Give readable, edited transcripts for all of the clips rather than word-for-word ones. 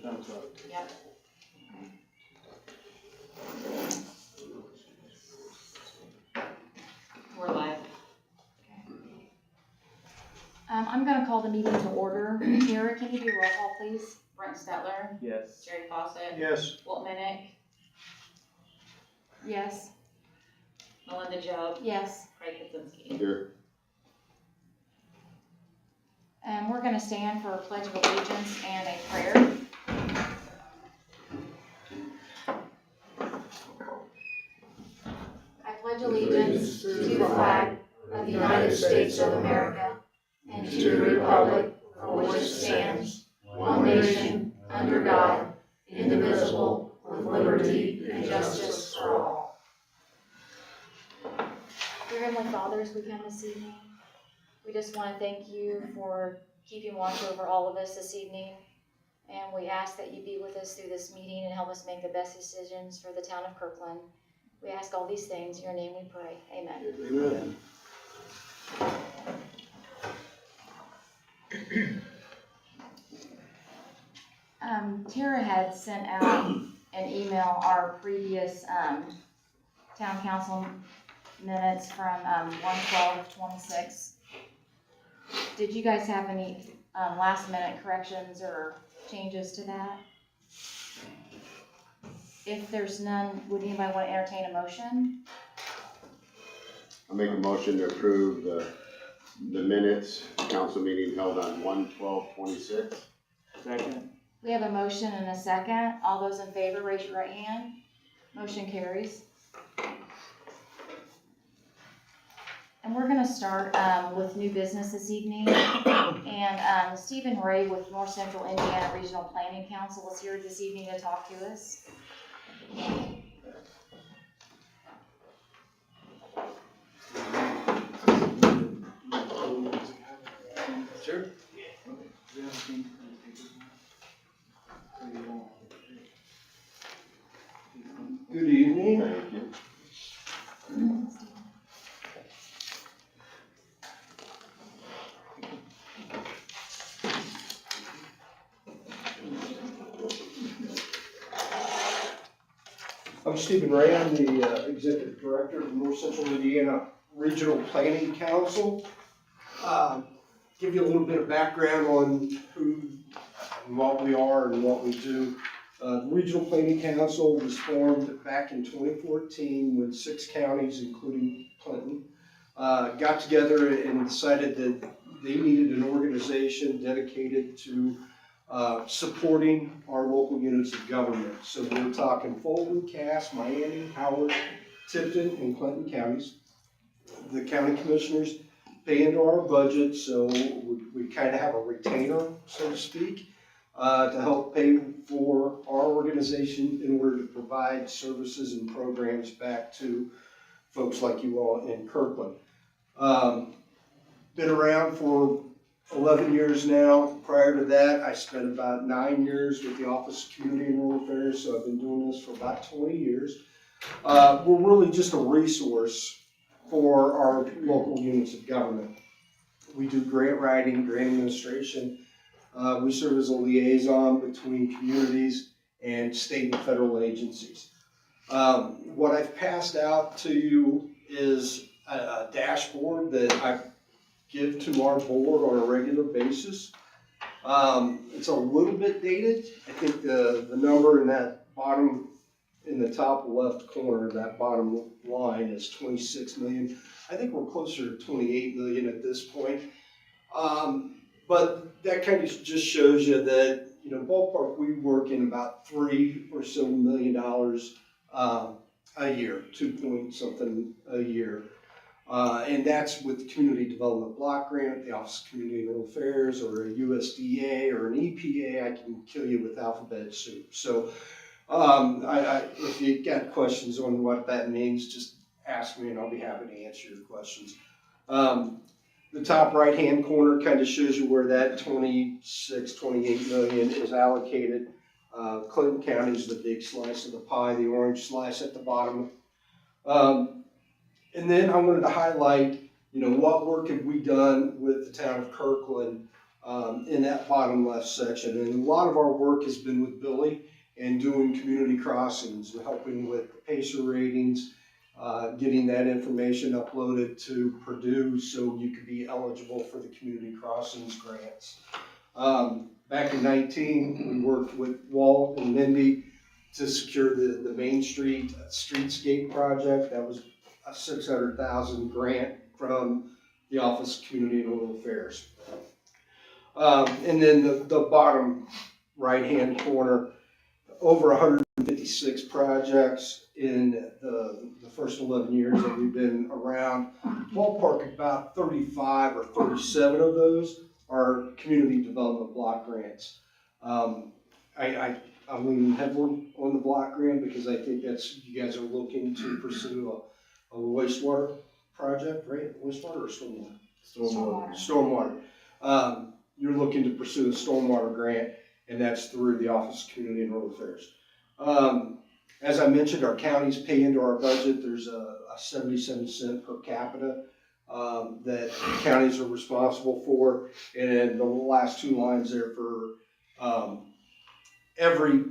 Sounds right. Yep. We're live. I'm going to call the meeting to order. Kara, can you do roll call, please? Brent Stetler. Yes. Jerry Fawcett. Yes. Walt Minnick. Yes. Melinda Job. Yes. Craig Kaczynski. Here. And we're going to stand for a pledge of allegiance and a prayer. I pledge allegiance to the flag of the United States of America and to the republic for which it stands, one nation, under God, indivisible, with liberty and justice for all. Dear Heavenly Father, as we come this evening, we just want to thank you for keeping watch over all of us this evening. And we ask that you be with us through this meeting and help us make the best decisions for the town of Kirkland. We ask all these things in your name we pray. Amen. Amen. Tara had sent out an email our previous town council minutes from 1/12/26. Did you guys have any last minute corrections or changes to that? If there's none, would anybody want to entertain a motion? I'll make a motion to approve the minutes, council meeting held on 1/12/26. Second. We have a motion and a second. All those in favor, raise your right hand. Motion carries. And we're going to start with new business this evening. And Stephen Ray with North Central Indiana Regional Planning Council is here this evening to talk to us. Sure. Good evening. Thank you. I'm Stephen Ray. I'm the Executive Director of North Central Indiana Regional Planning Council. Give you a little bit of background on who and what we are and what we do. The Regional Planning Council was formed back in 2014 when 6 counties, including Clinton, got together and decided that they needed an organization dedicated to supporting our local units of government. So we're talking Fulton, Cass, Miami, Howard, Tipton, and Clinton counties. The county commissioners pay into our budget, so we kind of have a retainer, so to speak, to help pay for our organization in order to provide services and programs back to folks like you all in Kirkland. Been around for 11 years now. Prior to that, I spent about 9 years with the Office of Community and Rural Affairs, so I've been doing this for about 20 years. We're really just a resource for our local units of government. We do grant writing, grant administration. We serve as a liaison between communities and state and federal agencies. What I've passed out to you is a dashboard that I give to our board on a regular basis. It's a little bit dated. I think the number in that bottom, in the top left corner, that bottom line is 26 million. I think we're closer to 28 million at this point. But that kind of just shows you that, you know, ballpark, we work in about $3 or so million a year, 2 point something a year. And that's with the Community Development Block Grant, the Office of Community and Rural Affairs, or a USDA or an EPA. I can kill you with alphabet soup. So if you got questions on what that means, just ask me and I'll be happy to answer your questions. The top right-hand corner kind of shows you where that 26, 28 million is allocated. Clinton County is the big slice of the pie, the orange slice at the bottom. And then I wanted to highlight, you know, what work have we done with the town of Kirkland in that bottom left section. And a lot of our work has been with Billy and doing community crossings, helping with the PACER ratings, getting that information uploaded to Purdue so you could be eligible for the community crossings grants. Back in 19, we worked with Walt and Mindy to secure the Main Street streetscape project. That was a $600,000 grant from the Office of Community and Rural Affairs. And then the bottom right-hand corner, over 156 projects in the first 11 years that we've been around. Ballpark about 35 or 37 of those are community development block grants. I'm leaning heavily on the block grant because I think that's, you guys are looking to pursue a wastewater project, right? Wastewater or stormwater? Stormwater. You're looking to pursue a stormwater grant, and that's through the Office of Community and Rural Affairs. As I mentioned, our counties pay into our budget. There's a 77 cent per capita that counties are responsible for. And then the last two lines there for every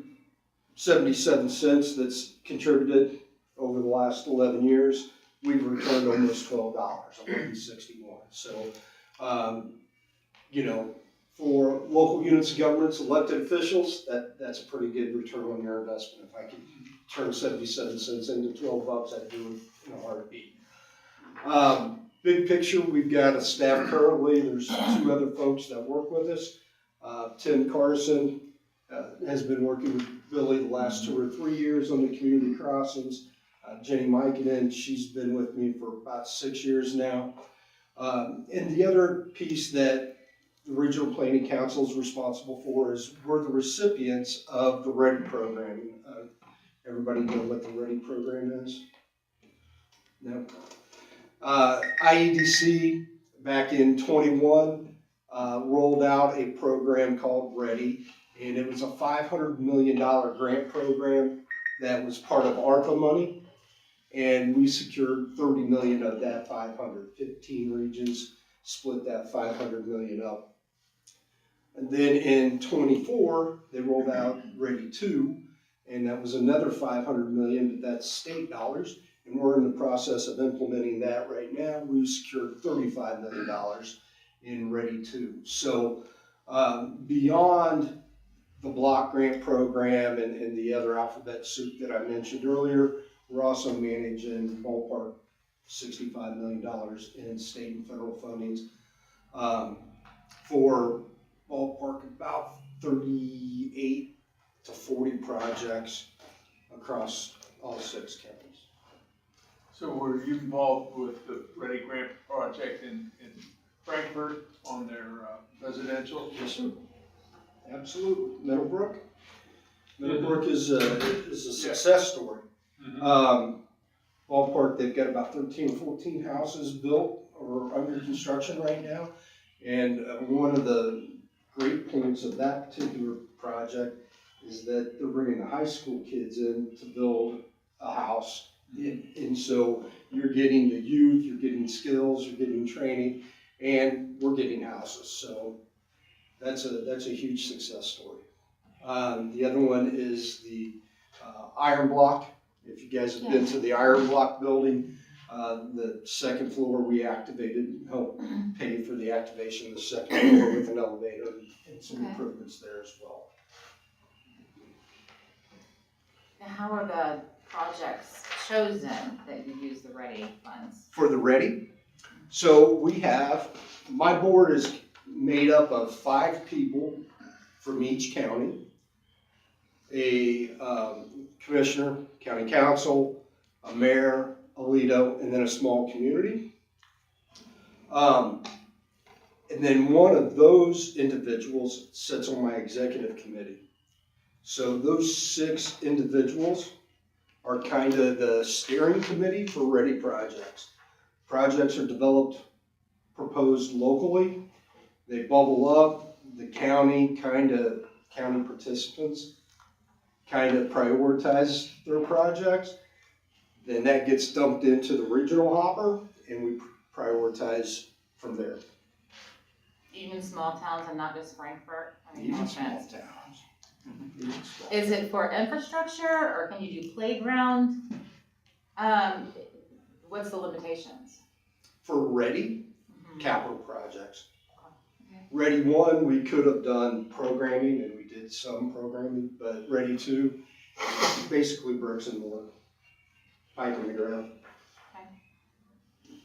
77 cents that's contributed over the last 11 years, we've returned almost $12, $11.61. So, you know, for local units of governments, elected officials, that's a pretty good return on your investment. If I could turn 77 cents into $12, I'd do it in a heartbeat. Big picture, we've got a staff currently. There's two other folks that work with us. Tim Carson has been working with Billy the last 2 or 3 years on the community crossings. Jenny Mikinen, she's been with me for about 6 years now. And the other piece that the Regional Planning Council is responsible for is we're the recipients of the READY program. Everybody know what the READY program is? No. IEDC back in 21 rolled out a program called READY, and it was a $500 million grant program that was part of ARPA money, and we secured 30 million of that 500. 15 regions split that 500 million up. And then in 24, they rolled out READY 2, and that was another 500 million, but that's state dollars. And we're in the process of implementing that right now. We've secured $35 million in READY 2. So beyond the block grant program and the other alphabet soup that I mentioned earlier, we're also managing ballpark $65 million in state and federal fundings for ballpark about 38 to 40 projects across all 6 counties. So were you involved with the Ready Grant project in Frankfurt on their residential? Yes, sir. Absolutely. Middlebrook. Middlebrook is a success story. Mm-hmm. Ballpark, they've got about 13 or 14 houses built or under construction right now. And one of the great points of that particular project is that they're bringing the high school kids in to build a house. And so you're getting the youth, you're getting skills, you're getting training, and we're getting houses. So that's a huge success story. The other one is the Iron Block. If you guys have been to the Iron Block building, the second floor we activated, helped pay for the activation of the second floor with an elevator and some improvements there as well. Now, how are the projects chosen that you use the READY funds? For the READY, so we have, my board is made up of 5 people from each county, a commissioner, county council, a mayor, a Lido, and then a small community. And then one of those individuals sits on my executive committee. So those 6 individuals are kind of the steering committee for READY projects. Projects are developed, proposed locally. They bubble up. The county participants kind of prioritize their projects. Then that gets dumped into the regional hopper, and we prioritize from there. Even even small towns and not just Frankfurt? I mean, no Even small offense. towns. Even small Is it for infrastructure or can you do playground? What's the limitations? For Ready, Mhm. capital projects. Okay. Ready 1, we could have done programming, and we did some programming, but Ready 2, basically bricks and mortar, pipe in the ground. Okay.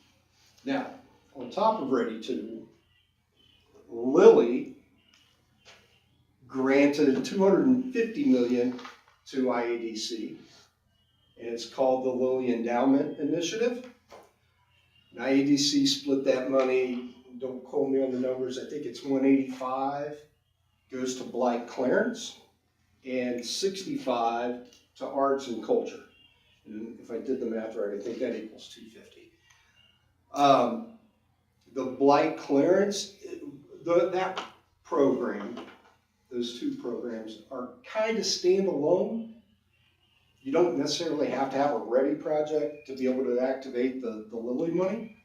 Now, on top of Ready 2, Lilly granted $250 million to IEDC, and it's called the Lilly Endowment Initiative. And IEDC split that money, don't quote me on the numbers, I think it's 185 goes to blight clearance and 65 to arts and culture. And if I did the math right, I think that equals 250. The blight clearance, that program, those two programs are kind of standalone. You don't necessarily have to have a ready project to be able to activate the Lilly money.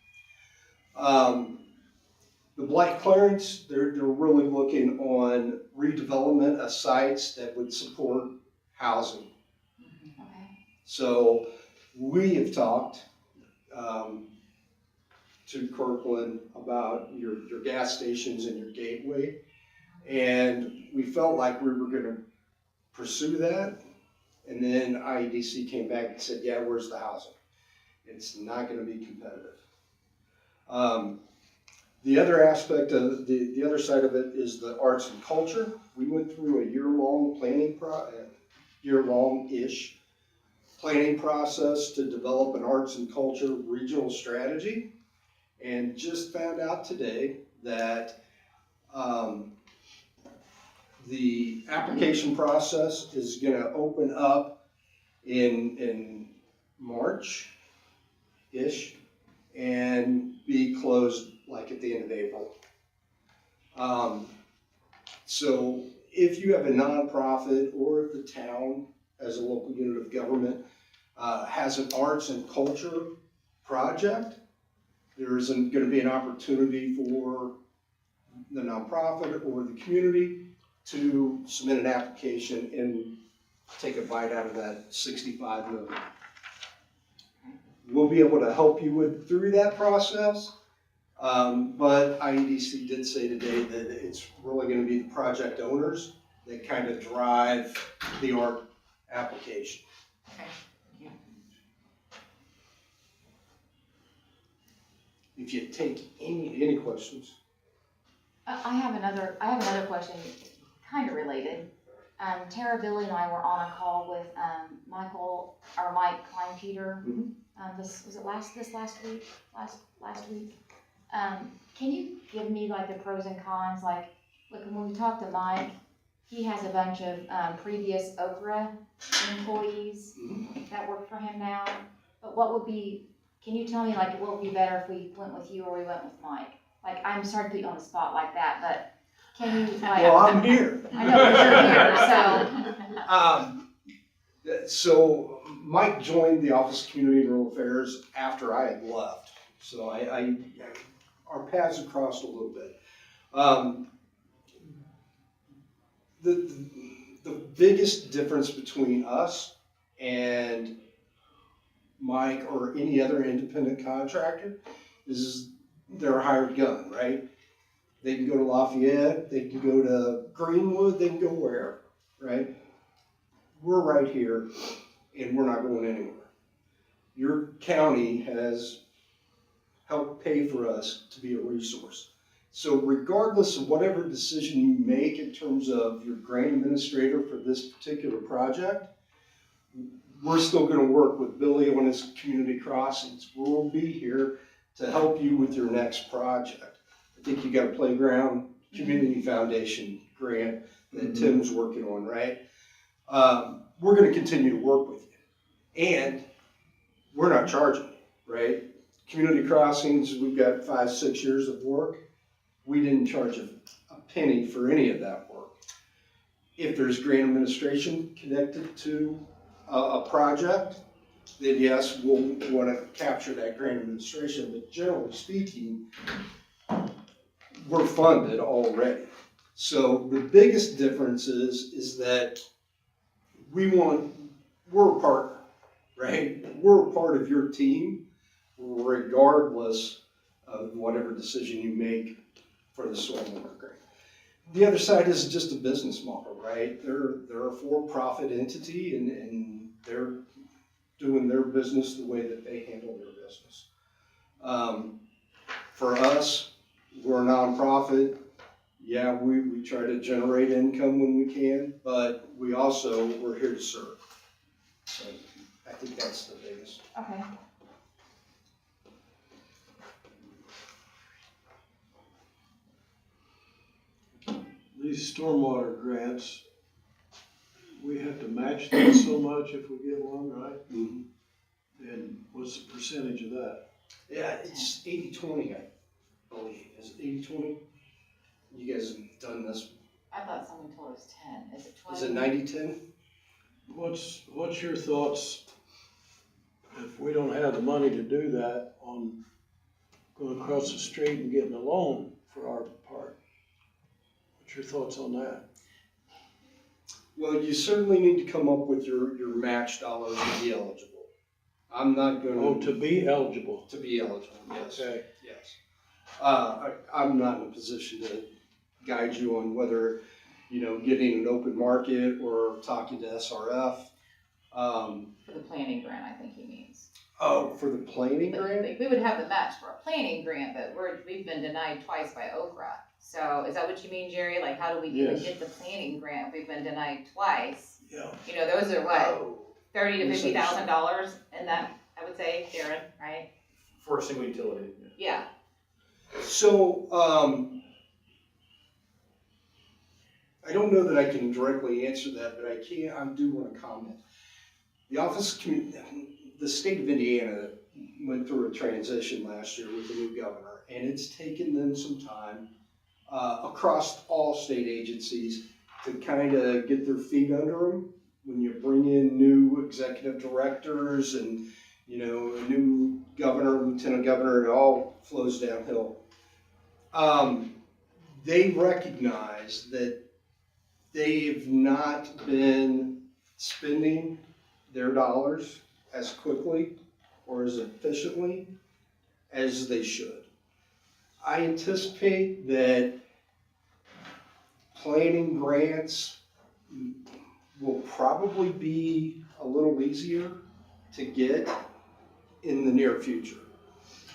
The blight clearance, they're really looking on redevelopment of sites that would support housing. Okay. So we have talked to Kirklin about your gas stations and your gateway, and we felt like we were gonna pursue that, and then IEDC came back and said, yeah, where's the housing? It's not gonna be competitive. The other aspect of the other side of it is the arts and culture. We went through a year-long year-long-ish planning process to develop an arts and culture regional strategy, and just found out today that the application process is going to open up in March-ish and be closed like at the end of April. So if you have a nonprofit or if the town as a local unit of government has an arts and culture project, there isn't going to be an opportunity for the nonprofit or the community to submit an application and take a bite out of that $65 million. We'll be able to help you through that process, but IEDC did say today that it's really going to be the project owners that kind of drive the art application. Okay. Yeah. If you take any questions. I have another question, kind of related. Tara, Billy, and I were on a call with Mike Klein-Peter. Mhm. This last week. Can you give me like the pros and cons? Like, look, when we talked to Mike, he has a bunch of previous Okra employees that work for him now. But can you tell me like what would be better if we went with you or we went with Mike? Like, I'm sorry to put you on the spot like that, but can you like? Well, I'm here. I know, but you're here, so. So Mike joined the Office of Community and Rural Affairs after I had left. So our paths have crossed a little bit. The biggest difference between us and Mike or any other independent contractor is they're a hired gun, right? They can go to Lafayette, they can go to Greenwood, they can go wherever, right? We're right here and we're not going anywhere. Your county has helped pay for us to be a resource. So regardless of whatever decision you make in terms of your grant administrator for this particular project, we're still going to work with Billy on his community crossings. We'll be here to help you with your next project. I think you got a playground community foundation grant that Tim's working on, right? We're going to continue to work with you. And we're not charging, right? Community crossings, we've got 5-6 years of work. We didn't charge a penny for any of that work. If there's grant administration connected to a project, then yes, we'll want to capture that grant administration. But generally speaking, we're funded already. So the biggest difference is that we're a partner, right? We're a part of your team regardless of whatever decision you make for the stormwater grant. The other side is just a business model, right? They're a for-profit entity and they're doing their business the way that they handle their business. For us, we're a nonprofit. Yeah, we try to generate income when we can, but we're here to serve. So I think that's the biggest. Okay. These stormwater grants, we have to match them so much if we get one, right? Mm-hmm. And what's the percentage of that? Yeah, it's 80-20, I believe. Is it 80-20? You guys have done this. I thought someone told us 10. Is it 20? Is it 90-10? What's your thoughts if we don't have the money to do that on going across the street and getting a loan for our part? What's your thoughts on that? Well, you certainly need to come up with your match dollars to be eligible. I'm not going Oh, to be eligible. to be eligible, yes. Okay. Yes. I'm not in a position to guide you on whether, getting an open market or talking to SRF. For the planning grant, I think he means. Oh, for the planning grant? We would have the match for a planning grant, but we've been denied twice by Okra. So is that what you mean, Jerry? Like, how do we even Yes. get the planning grant? We've been denied twice. Yeah. Those are what, Oh, $30,000 to $50,000 in that, I would say, Darren, right? For a single utility. Yeah. So, I don't know that I can directly answer that, but I do want to comment. The state of Indiana went through a transition last year with the new governor, and it's taken them some time across all state agencies to kind of get their feet under them. When you bring in new executive directors and, a new governor, lieutenant governor, it all flows downhill. They recognize that they've not been spending their dollars as quickly or as efficiently as they should. I anticipate that planning grants will probably be a little easier to get in the near future.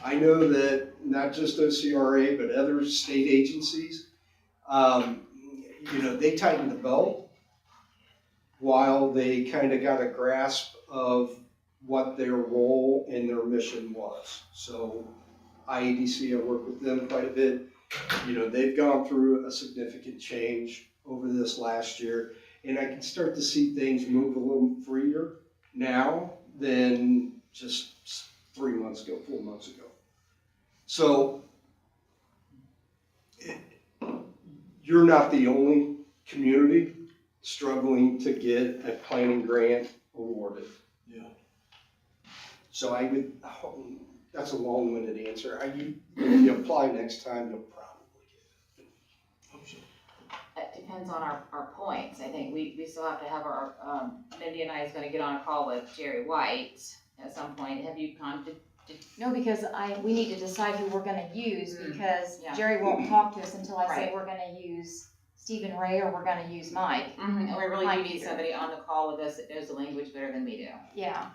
I know that not just OCRA, but other state agencies, they tightened the belt while they kind of got a grasp of what their role and their mission was. So IEDC, I work with them quite a bit. They've gone through a significant change over this last year, and I can start to see things move a little freer now than just 3 months ago, 4 months ago. So you're not the only community struggling to get a planning grant awarded. Yeah. So that's a long-winded answer. If you apply next time, you'll probably get it. It depends on our points. I think we still have to have our, Mindy and I is gonna get on a call with Jerry White at some point. Have you No, because we need to decide who we're gonna use, because Yeah. Jerry won't talk to us until I say Right. we're gonna use Stephen Ray or we're gonna use Mike. And we really do Mike need either. somebody on the call with us that knows the language better than we do. Yeah.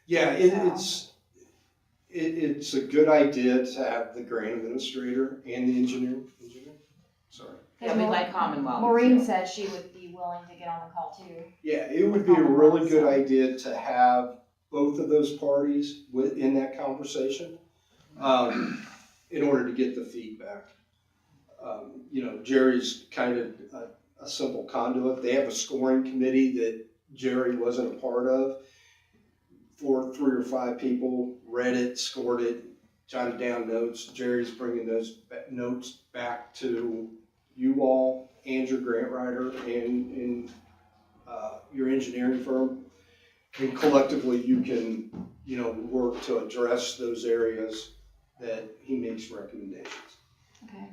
Yeah, it's a good idea to have the grant administrator and the engineer. Sorry. Yeah, we like Commonwealth. Maureen too. said she would be willing to get on the call too. Yeah, it would be a really good idea to have both of those parties in that conversation, in order to get the feedback. Jerry's kind of a simple conduit. They have a scoring committee that Jerry wasn't a part of. 3 or 5 people read it, scored it, jotted down notes. Jerry's bringing those notes back to you all and your grant writer and your engineering firm. And collectively, you can, work to address those areas that he makes recommendations. Okay.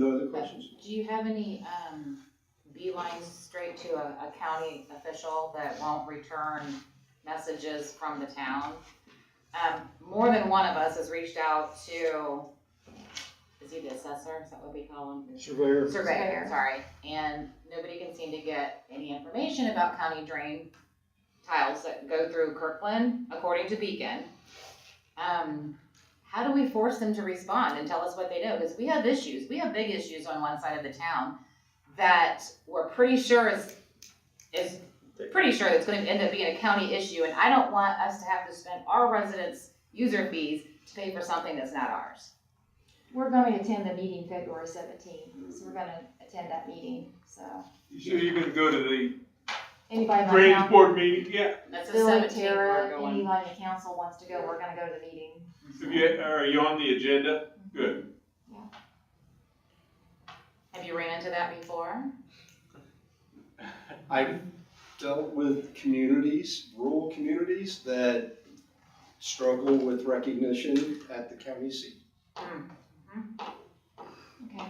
No other questions? Do you have any, beelines straight to a county official that won't return messages from the town? More than one of us has reached out to, is he the assessor, is that what we call him? Surveyor. Surveyor, sorry, and nobody can seem to get any information about county drain tiles that go through Kirklin, according to Beacon. How do we force them to respond and tell us what they know? Because we have issues, we have big issues on one side of the town that we're pretty sure is pretty sure that's gonna end up being a county issue, and I don't want us to have to spend our residents' user fees to pay for something that's not ours. We're going to attend the meeting February 17th, so we're gonna attend that meeting, so. So you're gonna go to the Anybody on drainage council, board meeting? Yeah. That's the Billy, 17th we're Tara, going. anybody in the council wants to go, we're gonna go to the meeting. Are you on the agenda? Good. Have you ran into that before? I've dealt with communities, rural communities that struggle with recognition at the county seat. Okay.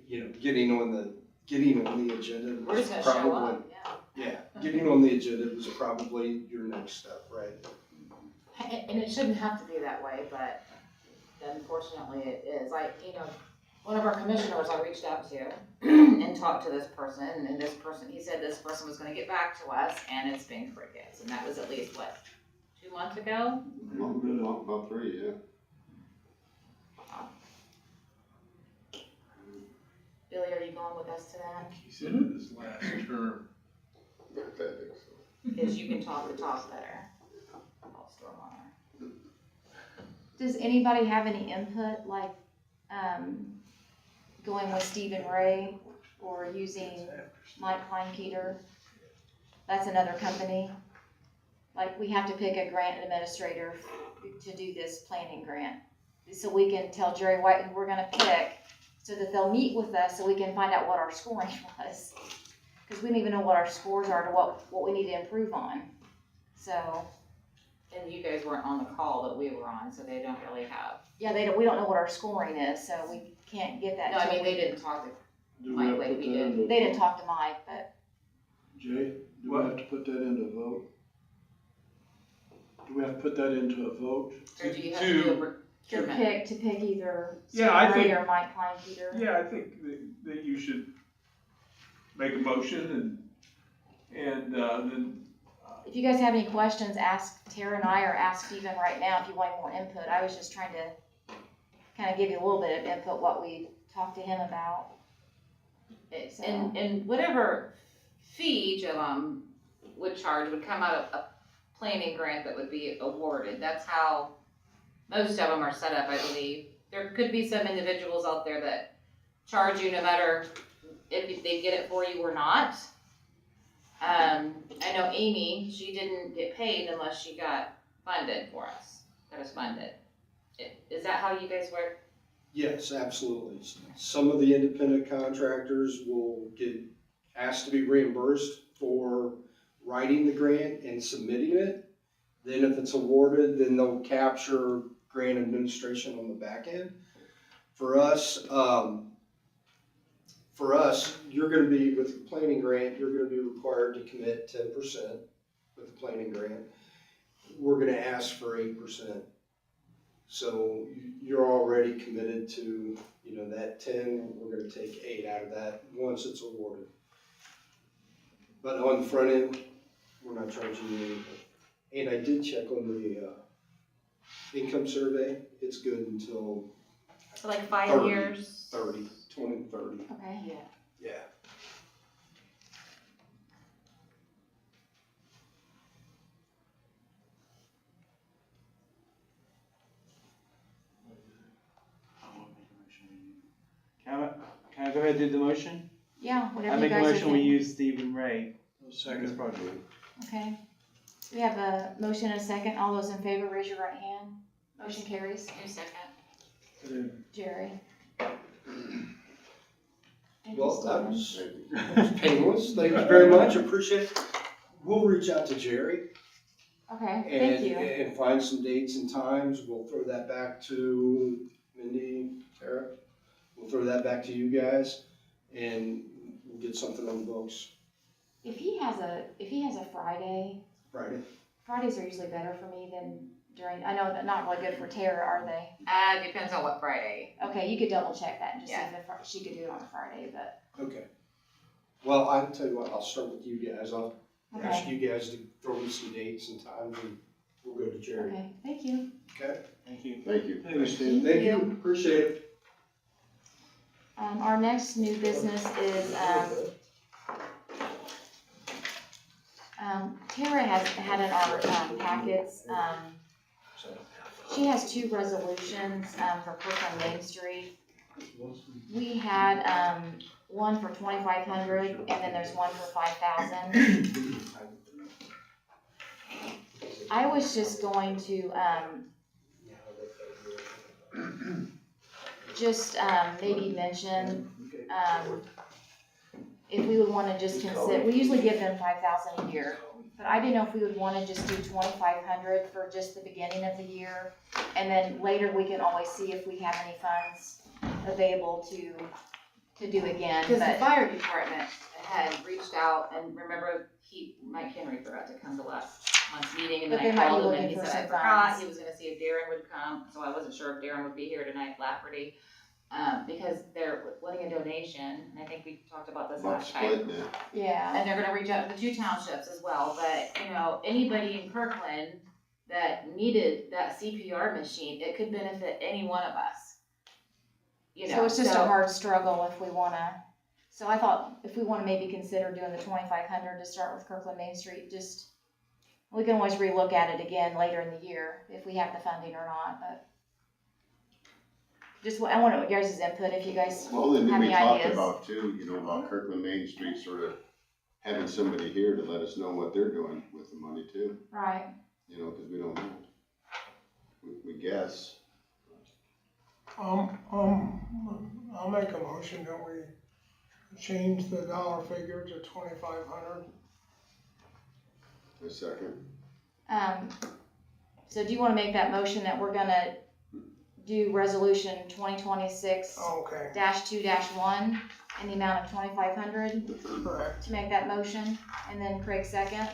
You know, getting on the agenda We're was just gonna show probably, up, yeah. yeah, getting on the agenda was probably your next step, right? And it shouldn't have to be that way, but unfortunately it is. One of our commissioners I reached out to and talked to this person, and this person, he said this person was gonna get back to us, and it's been crickets, and that was at least, what, 2 months ago? About 3, yeah. Billy, are you going with us to that? He said in his last term. Because you can talk the talk better. I'll stormwater. Does anybody have any input, like, going with Stephen Ray or using Mike Kleinkeeter? That's another company. Like, we have to pick a grant administrator to do this planning grant. So we can tell Jerry White who we're gonna pick, so that they'll meet with us so we can find out what our scoring was. Cause we don't even know what our scores are to what we need to improve on. So, And you guys weren't on the call that we were on, so they don't really have. yeah, we don't know what our scoring is, so we can't get that. No, I till mean, they didn't talk to, Do we have to Mike, put we that did. into? They didn't talk to Mike, but Jay, do we have to put that into a vote? Do we have to put that into a vote? or do you have to do a to procurement? pick either Yeah, I Stephen Ray think- or Mike Kleinkeeter. Yeah, I think that you should make a motion and then, If you guys have any questions, ask Tara and I, or ask Stephen right now if you want more input. I was just trying to kind of give you a little bit of input, what we talked to him about. So- And whatever fee each of them would charge would come out of a planning grant that would be awarded. That's how most of them are set up, I believe. There could be some individuals out there that charge you no matter if they get it for you or not. I know Amy, she didn't get paid unless she got funded for us, got us funded. Is that how you guys work? Yes, absolutely. Some of the independent contractors will get asked to be reimbursed for writing the grant and submitting it. Then if it's awarded, then they'll capture grant administration on the back end. For us, you're gonna be, with the planning grant, you're gonna be required to commit 10% with the planning grant. We're gonna ask for 8%. So you're already committed to, that 10, we're gonna take 8 out of that once it's awarded. But on the front end, we're not charging you anything. And I did check on the, income survey, it's good until For like 5 30. years? 2030, Okay. Yeah. yeah. Can I go ahead and do the motion? Yeah, I whatever you make a guys are motion, we thinking. use Stephen Ray on this Second. project. Okay. We have a motion and a second. All those in favor, raise your right hand. Motion carries. Who's second? Jerry. Thank you, Well, that Stephen. was painless, thank you very much, appreciate it. We'll reach out to Jerry Okay, thank and, you. and find some dates and times, we'll throw that back to Mindy, Tara. We'll throw that back to you guys and we'll get something on the books If he has a Friday, Friday. Fridays are usually better for me than during, I know they're not really good for Tara, are they? Depends on what Friday. Okay, you could double check that and just see Yeah. if she could do it on a Friday, but, Okay. Well, I'll tell you what, I'll start with you guys. I'll ask okay, you guys to throw me some dates and times and we'll go to Jerry. okay, thank you. Okay? Thank you. Thank you. Thank you, Steve. Thank you, appreciate it. Our next new business is, Tara has had in our, packets, she has 2 resolutions, for Kirklin Main Street. We had, one for 2,500 and then there's one for 5,000. I was just going to, maybe mention, if we would wanna just consider, we usually give them 5,000 a year, but I didn't know if we would wanna just do 2,500 for just the beginning of the year, and then later we can always see if we have any funds available to do again, Because the but, fire department had reached out, and remember, Mike Henry forgot to come to last month's meeting, and But then I they might be called him and looking he for said, I some forgot, funds. he was gonna see if Darren would come, so I wasn't sure if Darren would be here tonight, Lafferty. Because they're wanting a donation, and I think we talked about this About last time. splitting it. yeah. And they're gonna reach out to the 2 townships as well, but, you know, anybody in Kirkland that needed that CPR machine, it could benefit any one of us. You know, So it's just a hard struggle if we wanna, so I thought if we wanna maybe consider doing the 2,500 to start with Kirkland Main Street, just, we can always relook at it again later in the year if we have the funding or not, but just, I want your guys' input if you guys Well, and have we any talked ideas. about too, you know, about Kirkland Main Street, sort of having somebody here to let us know what they're doing with the money too, Right, you know, cause we don't know. We guess. I'll make a motion that we change the dollar figure to 2,500. A second. so do you wanna make that motion that we're gonna do resolution 2026 Okay, -2-1 in the amount of 2,500? correct. To make that motion, and then Craig second.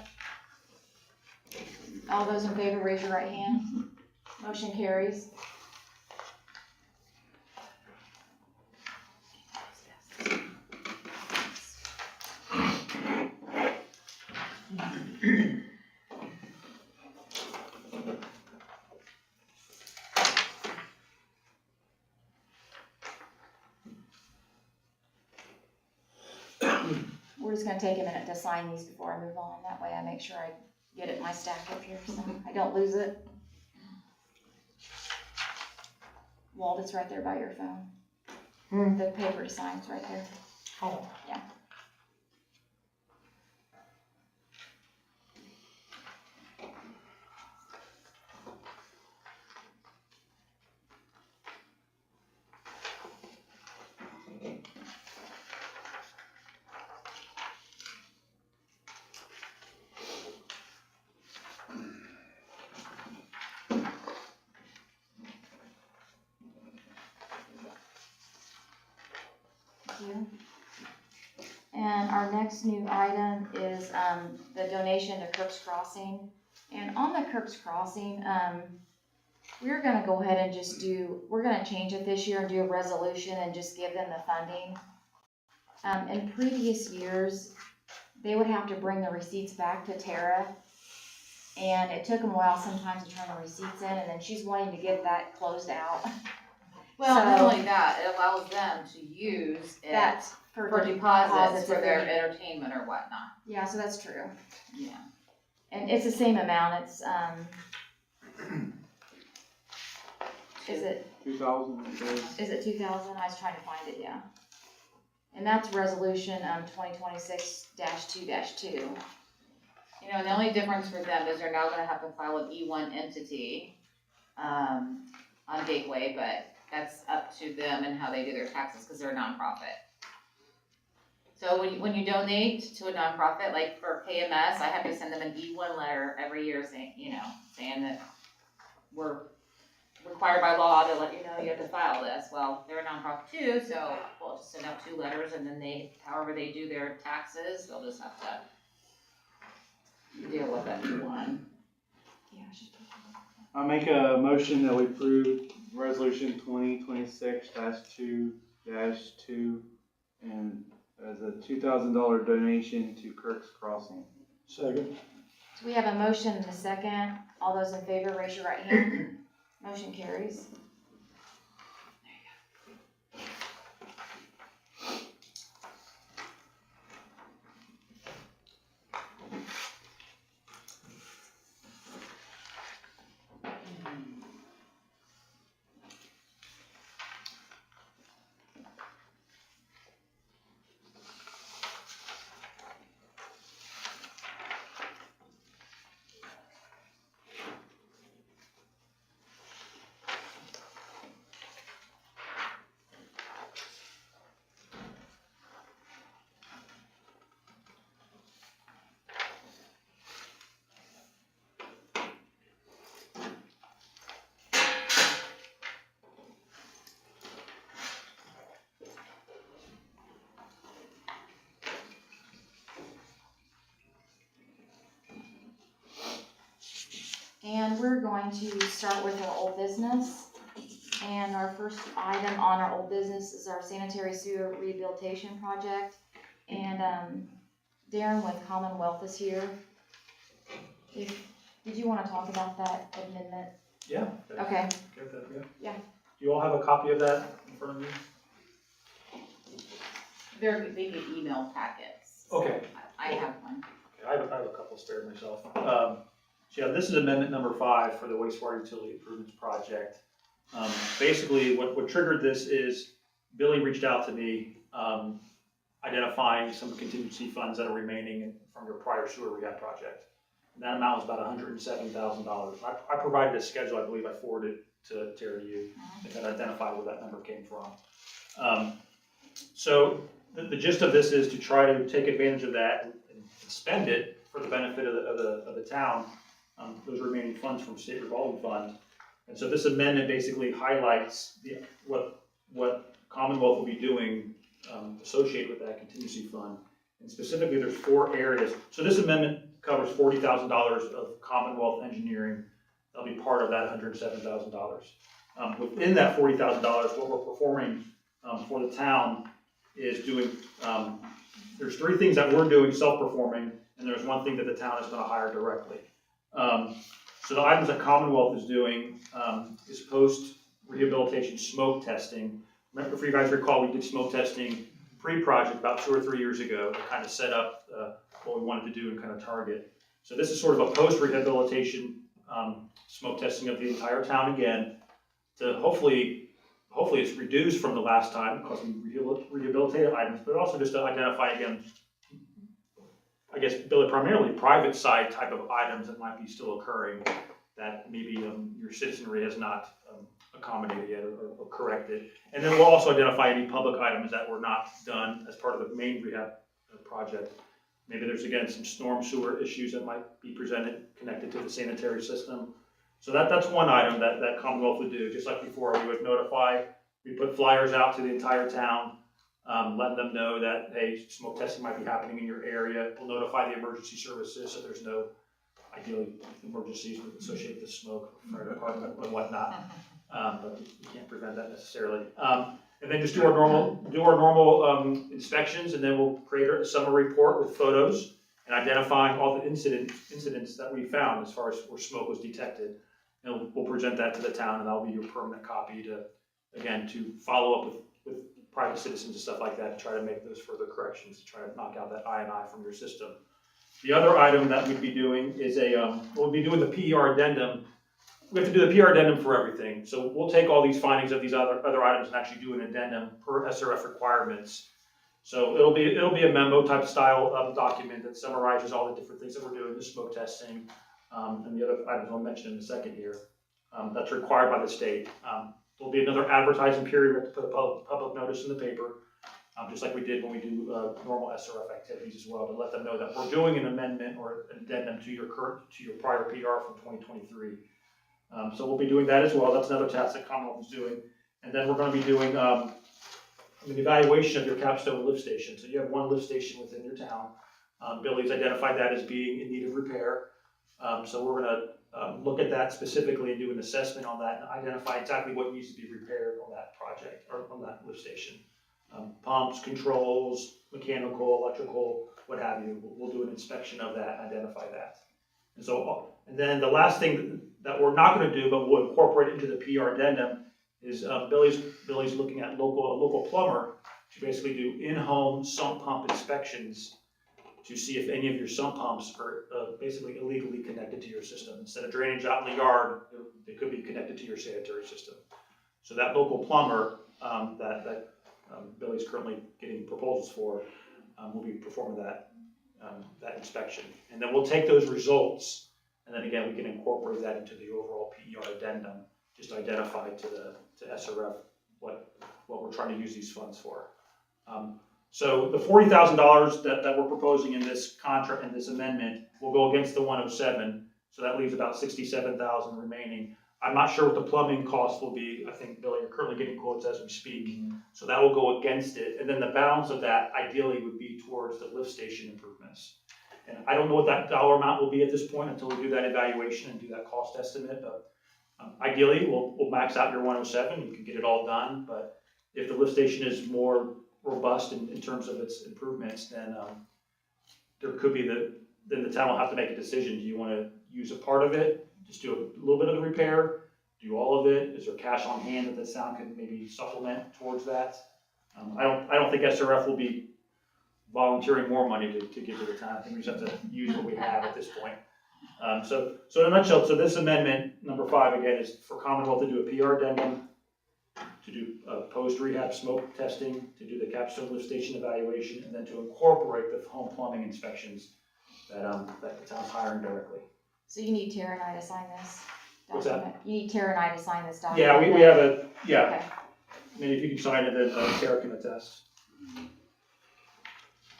All those in favor, raise your right hand. Motion carries. We're just gonna take a minute to sign these before I move on, that way I make sure I get it in my stack up here, so I don't lose it. Walt, it's right there by your phone. The paper to sign is right there. Oh. Yeah. Thank you. And our next new item is, the donation to Kirk's Crossing. And on the Kirk's Crossing, we're gonna go ahead and just we're gonna change it this year and do a resolution and just give them the funding. In previous years, they would have to bring the receipts back to Tara. And it took them a while sometimes to turn the receipts in, and then she's wanting to get that closed out. Well, not So- only that, it allows them to use it That's for the deposits for if their they- entertainment or whatnot, Yeah, so that's true. yeah. And it's the same amount, it's, is it 2,000, Is it 2,000? I was trying to find it, yeah. And that's resolution, 2026-2-2. You know, the only difference for them is they're now gonna have to file an E1 entity, on Gateway, but that's up to them and how they do their taxes, cause they're a nonprofit. So when you donate to a nonprofit, like for KMS, I have to send them an E1 letter every year saying, saying that we're required by law to let you know you have to file this. Well, they're a nonprofit too, so we'll just send out 2 letters, and then they, however they do their taxes, they'll just have to deal with it. One. Yeah, I should put I'll make a motion that we approve resolution 2026-2-2 and as a $2,000 donation to Kirk's Crossing. Second. So we have a motion and a second. All those in favor, raise your right hand. Motion carries. And we're going to start with our old business. And our first item on our old business is our sanitary sewer rehabilitation project. And Darren with Commonwealth is here. Did you want to talk about that amendment? Yeah. Okay. Get that, yeah. Yeah. Do you all have a copy of that in front of you? They get email packets. Okay. I have one. Okay, I have a couple spared myself. So yeah, this is amendment number 5 for the wastewater utility improvements project. Basically, what triggered this is Billy reached out to me, identifying some contingency funds that are remaining from your prior sewer rehab project. And that amount was about $107,000. I provided a schedule, I believe I forwarded it to Terry, you, that identified where that number came from. So the gist of this is to try to take advantage of that and spend it for the benefit of the town, those remaining funds from state revolving fund. And so this amendment basically highlights what Commonwealth will be doing associated with that contingency fund. And specifically, there's 4 areas. So this amendment covers $40,000 of Commonwealth engineering. That'll be part of that $107,000. Within that $40,000, what we're performing for the town is doing, there's 3 things that we're doing self-performing, and there's 1 thing that the town is going to hire directly. So the items that Commonwealth is doing is post-rehabilitation smoke testing. Remember, if you guys recall, we did smoke testing pre-project about 2 or 3 years ago to kind of set up what we wanted to do and kind of target. So this is sort of a post-rehabilitation smoke testing of the entire town again, to hopefully it's reduced from the last time because we rehabilitated items, but also just to identify again, I guess, primarily private side type of items that might be still occurring that maybe your citizenry has not accommodated yet or corrected. And then we'll also identify any public items that were not done as part of the main rehab project. Maybe there's, again, some storm sewer issues that might be presented connected to the sanitary system. So that's 1 item that Commonwealth would do. Just like before, we would notify, we put flyers out to the entire town, letting them know that, hey, smoke testing might be happening in your area. We'll notify the emergency services so there's no, ideally, emergencies associated with the smoke, fire department and whatnot. But you can't prevent that necessarily. And then just do our normal inspections, and then we'll create a summary report with photos and identifying all the incidents that we found as far as where smoke was detected. And we'll present that to the town, and that'll be your permanent copy to follow up with private citizens and stuff like that to try to make those further corrections, to try to knock out that I&I from your system. The other item that we'd be doing is we'll be doing the PER addendum. We have to do the PR addendum for everything. So we'll take all these findings of these other items and actually do an addendum per SRF requirements. So it'll be a memo type style document that summarizes all the different things that we're doing, the smoke testing, and the other items I'll mention in a second here. That's required by the state. There'll be another advertising period. We have to put a public notice in the paper, just like we did when we do normal SRF activities as well, to let them know that we're doing an amendment or an addendum to your prior PR from 2023. So we'll be doing that as well. That's another task that Commonwealth is doing. And then we're gonna be doing, an evaluation of your capstone lift station. So you have one lift station within your town. Billy's identified that as being in need of repair. So we're gonna look at that specifically and do an assessment on that and identify exactly what needs to be repaired on that project or on that lift station. Pumps, controls, mechanical, electrical, what have you. We'll do an inspection of that and identify that. And so, and then the last thing that we're not gonna do, but we'll incorporate into the PR addendum is Billy's looking at a local plumber to basically do in-home sump pump inspections to see if any of your sump pumps are basically illegally connected to your system. Instead of drainage out in the yard, they could be connected to your sanitary system. So that local plumber that Billy's currently getting proposals for will be performing that inspection. And then we'll take those results, and then again, we can incorporate that into the overall PER addendum, just identify to SRF what we're trying to use these funds for. So the $40,000 that we're proposing in this contract, in this amendment, will go against the 107, so that leaves about $67,000 remaining. I'm not sure what the plumbing cost will be. I think, Billy, you're currently getting quotes as we speak, so that will go against it. And then the balance of that ideally would be towards the lift station improvements. And I don't know what that dollar amount will be at this point until we do that evaluation and do that cost estimate, but ideally, we'll max out your 107, you can get it all done, but if the lift station is more robust in terms of its improvements, then there could be then the town will have to make a decision. Do you want to use a part of it, just do a little bit of the repair, do all of it? Is there cash on hand that the town can maybe supplement towards that? I don't think SRF will be volunteering more money to give to the town. I think we just have to use what we have at this point. So in a nutshell, so this amendment, number 5, again, is for Commonwealth to do a PR addendum, to do post-rehab smoke testing, to do the capstone lift station evaluation, and then to incorporate the home plumbing inspections that the town's hiring directly. So you need Tara and I to sign this What's that? document? You need Tara and I to sign this document? Yeah, we have a, yeah, Okay. I mean, if you can sign it, then Sarah can attest.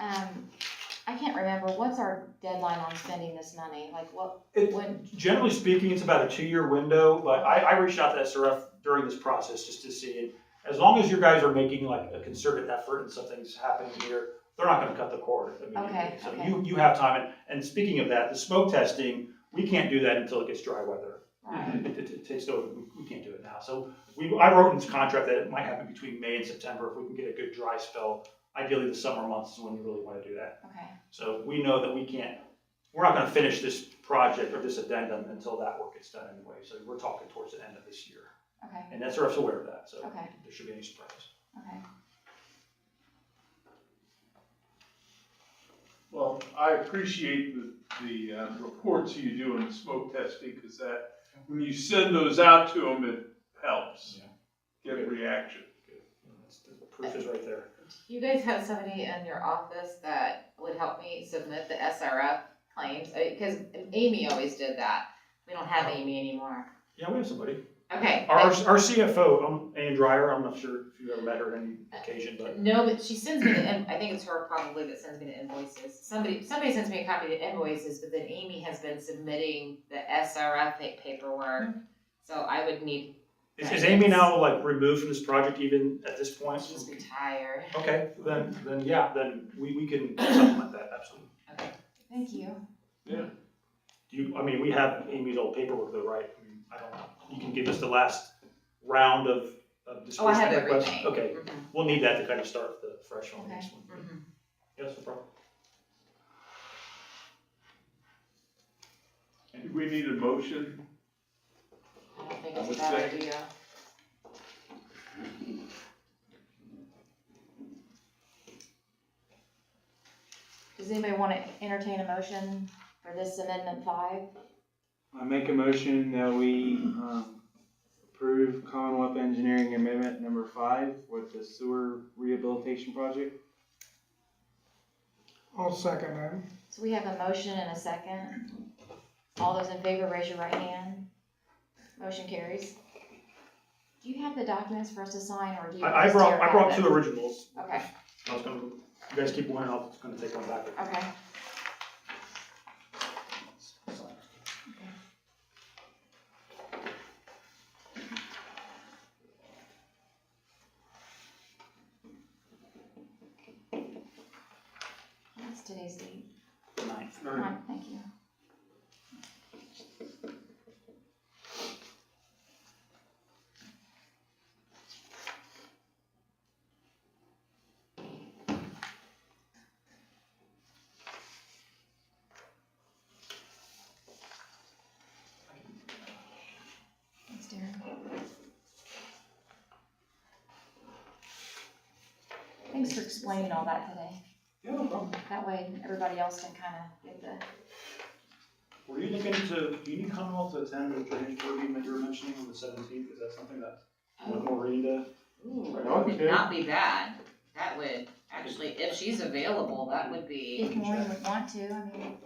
I can't remember, what's our deadline on spending this money? Like what, when? Generally speaking, it's about a 2-year window, but I reached out to SRF during this process just to see it. As long as you guys are making like a concerted effort and something's happening here, they're not gonna cut the cord immediately. Okay, So okay. you have time, and speaking of that, the smoke testing, we can't do that until it gets dry weather. Right. It takes over, we can't do it now. So I wrote in this contract that it might happen between May and September if we can get a good dry spell. Ideally, the summer months is when you really wanna do that. Okay, So we know that we're not gonna finish this project or this addendum until that work gets done anyway. So we're talking towards the end of this year. okay, And SRF's aware of that, so Okay. there should be any surprise. okay. Well, I appreciate the reports you do on the smoke testing, because that, when you send those out to them, it helps get a reaction. The proof is right there. You guys have somebody in your office that would help me submit the SRF claims? Because Amy always did that. We don't have Amy anymore. Yeah, we have somebody. Okay. Our CFO, Ann Dreyer, I'm not sure if you ever met her on any occasion, but No, but she sends me I think it's her probably that sends me the invoices. Somebody sends me a copy of the invoices, but then Amy has been submitting the SRF paperwork. So I would need. is Amy now like removed from this project even at this point? She's retired. Okay, then we can supplement that, absolutely. Okay. Thank you. Yeah. We have Amy's old paperwork though, right? I mean, I don't know. You can give us the last round of Oh, I have disbursement requests? everything. Okay, Mhm. we'll need that to kind of start the fresh on the Okay. next one. Mhm. Yes, no problem. Do we need a motion? I don't think I it's would a bad say- idea. Does anybody want to entertain a motion for this amendment 5? I make a motion that we approve Commonwealth Engineering Amendment number 5 with the sewer rehabilitation project. I'll second that. So we have a motion and a second. All those in favor, raise your right hand. Motion carries. Do you have the documents for us to sign, or do you? I just brought have 2 them? originals. Okay, I was gonna, you guys keep one, I was gonna take one back. okay. today's date? 9th. Thank you. Thanks, Darren. Thanks for explaining all that today. Yeah, no problem. That way, everybody else can kind of get the. Were you looking to, do you need Commonwealth to attend the drainage board meeting that you were mentioning on the 17th? Is that something that you want Maureen to? Ooh, Right, that would okay. not be bad. That would, actually, if she's available, that would be, If Maureen would want to, I mean.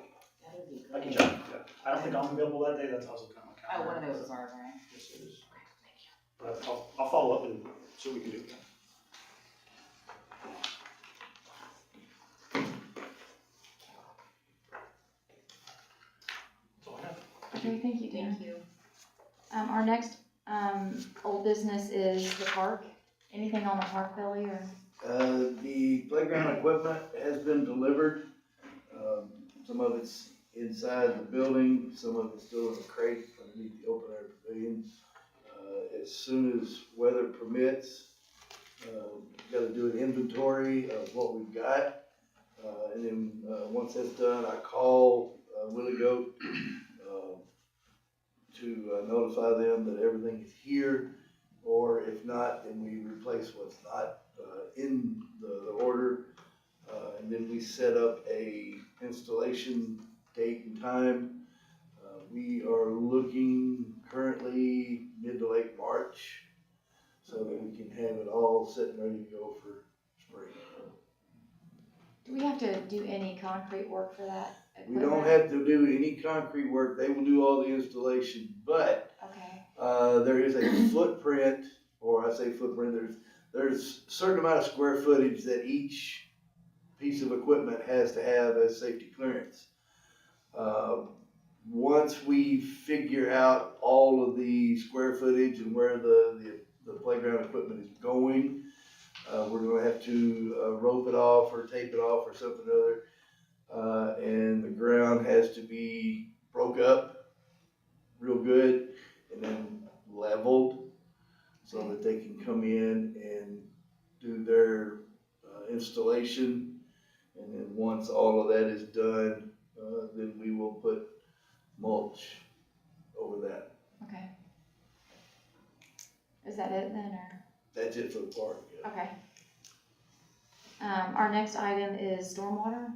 that would be I can great. check, yeah. I don't think I'm available that day, that's also kind of my Oh, calendar. one of those is ours, right? Yes, it is. But I'll follow up and see what we can do. That's all I have. Okay, thank you, Darren. Thank you. Our next, old business is the park. Anything on the park, Billy, or? The playground equipment has been delivered. Some of it's inside the building, some of it's still in a crate underneath the open air pavilion. As soon as weather permits, gotta do an inventory of what we've got. And then, once that's done, I call, Willie Goat, to notify them that everything is here. Or if not, then we replace what's not, in the order. And then we set up a installation date and time. We are looking currently mid to late March, so that we can have it all set and ready to go for spring. Do we have to do any concrete work for that We equipment? don't have to do any concrete work, they will do all the installation, but Okay, there is a footprint, or I say footprint, there's a certain amount of square footage that each piece of equipment has to have as safety clearance. Once we figure out all of the square footage and where the playground equipment is going, we're gonna have to rope it off or tape it off or something or other. And the ground has to be broke up real good and then leveled so that they can come in and do their installation. And then once all of that is done, then we will put mulch over that. okay. Is that it then, or? That's it for the park, yeah. Okay. Our next item is stormwater.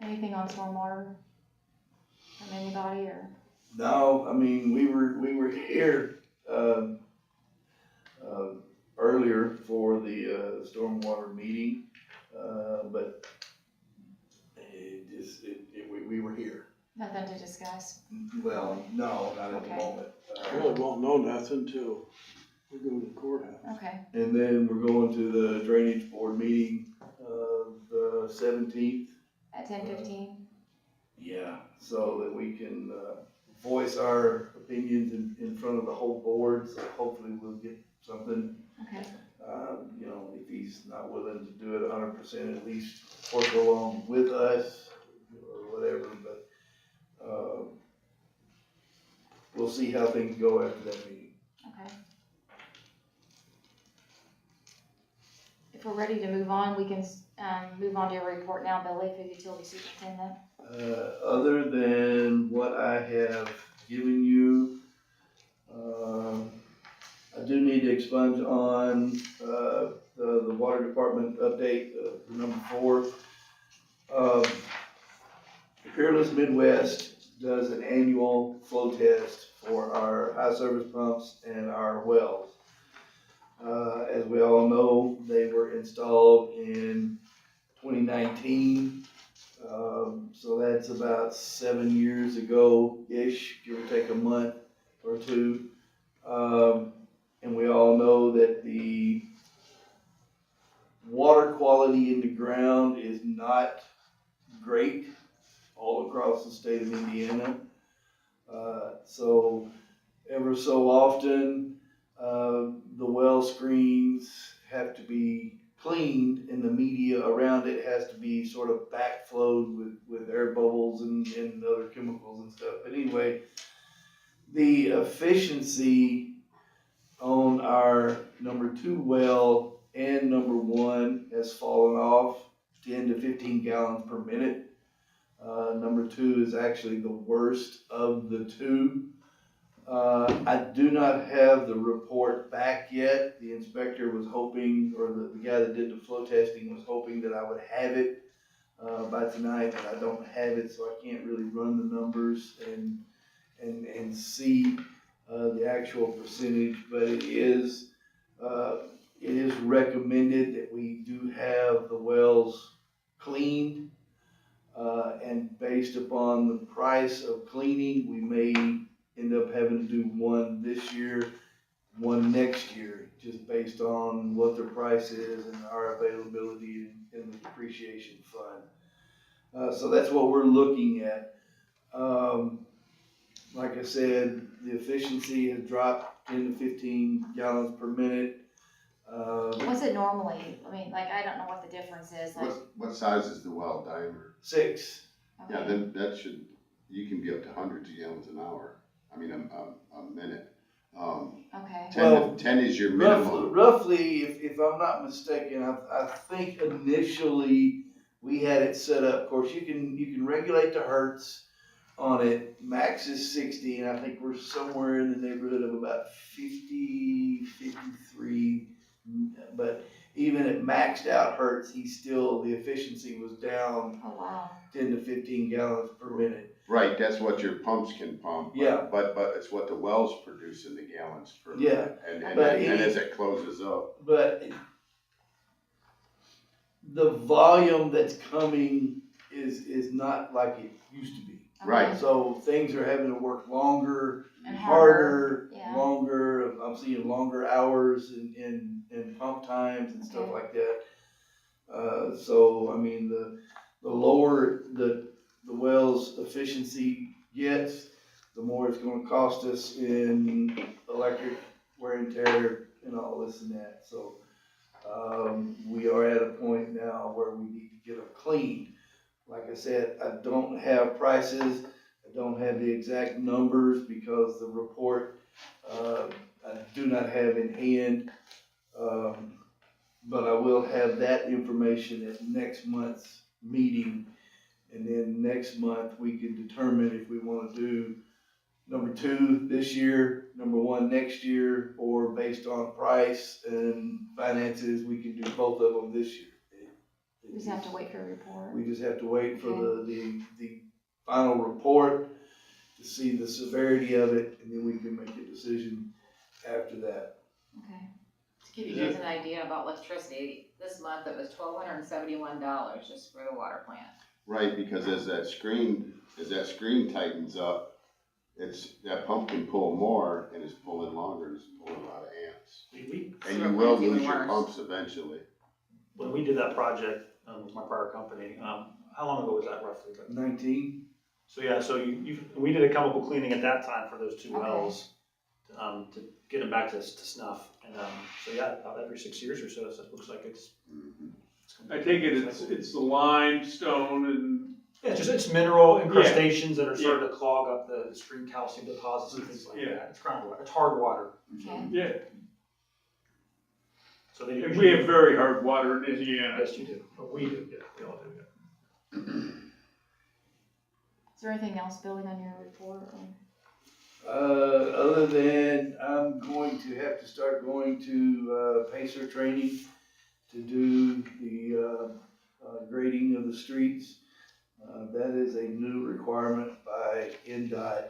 Anything on stormwater from anybody, or? No, I mean, we were here, earlier for the stormwater meeting, but we were here. Nothing to discuss? Well, no, not at the Okay. moment. Really won't know nothing till we go to the courthouse. Okay, And then we're going to the drainage board meeting, the 17th. at 10:15? Yeah, so that we can, voice our opinions in front of the whole board, so hopefully we'll get something. Okay, You know, if he's not willing to do it 100%, at least work along with us or whatever, but, we'll see how things go after that meeting. okay. If we're ready to move on, we can, move on to your report now, Billy, for the utility superintendent. Other than what I have given you, I do need to expunge on, the water department update, the number 4. Peerless Midwest does an annual flow test for our high service pumps and our wells. As we all know, they were installed in 2019. So that's about 7 years ago-ish, give or take a month or two. And we all know that the water quality in the ground is not great all across the state of Indiana. So ever so often, the well screens have to be cleaned, and the media around it has to be sort of backflowed with air bubbles and other chemicals and stuff. But anyway, the efficiency on our number 2 well and number 1 has fallen off 10 to 15 gallons per minute. Number 2 is actually the worst of the 2. I do not have the report back yet. The inspector was hoping, or the guy that did the flow testing was hoping that I would have it by tonight, but I don't have it, so I can't really run the numbers and see the actual percentage. But it is recommended that we do have the wells cleaned, and based upon the price of cleaning, we may end up having to do one this year, one next year, just based on what their price is and our availability in the depreciation fund. So that's what we're looking at. Like I said, the efficiency has dropped 10 to 15 gallons per minute. What's it normally? I mean, like, I don't know what the difference is, like, What size is the well diameter? 6. Yeah, okay, then that should, you can be up to hundreds of gallons an hour, I mean, a minute. okay, 10 is your minimum. Roughly, if I'm not mistaken, I think initially we had it set up. Of course, you can regulate the hertz on it. Max is 60, and I think we're somewhere in the neighborhood of about 50, 53. But even at maxed out hertz, the efficiency was down oh, wow, 10 to 15 gallons per minute. Right, that's what your pumps can pump. Yeah. But it's what the wells produce in the gallons per Yeah. minute. And But as it closes up. But the volume that's coming is not like it used to be. Right. So things are having to work longer, and harder, yeah. longer. I'm seeing longer hours in pump times and stuff Okay. like that. So I mean, the lower the well's efficiency gets, the more it's going to cost us in electric wear and tear and all this and that. So we are at a point now where we need to get them cleaned. Like I said, I don't have prices. I don't have the exact numbers because the report I do not have in hand. But I will have that information at next month's meeting. And then next month we can determine if we want to do number 2 this year, number 1 next year, or based on price and finances, we can do both of them this year. We just have to wait for a report. We just have to wait for the final report to see the severity of it, and then we can make a decision after that. Okay, To give you guys an idea about electricity, this month it was $1,271 just for the water plant. Right, because as that screen tightens up, that pump can pull more and it's pulling longer, and it's pulling a lot of amps. And you will lose your pumps eventually. When we did that project with my prior company, how long ago was that roughly? 19? So yeah, so we did a chemical cleaning at that time for those 2 Okay. wells to get them back to snuff. And so yeah, about every 6 years or so, so it looks like it's. I take it it's the limestone and. Yeah, it's mineral incrustations that are starting to clog up the stream calcium deposits and things like that. It's groundwater. It's hard water. okay. Yeah, So they and we have very hard water in Indiana. Yes, you do. Oh, we do. Yeah, we all do. Yeah. Is there anything else building on your report? Other than I'm going to have to start going to Pacer training to do the grading of the streets. That is a new requirement by NDOT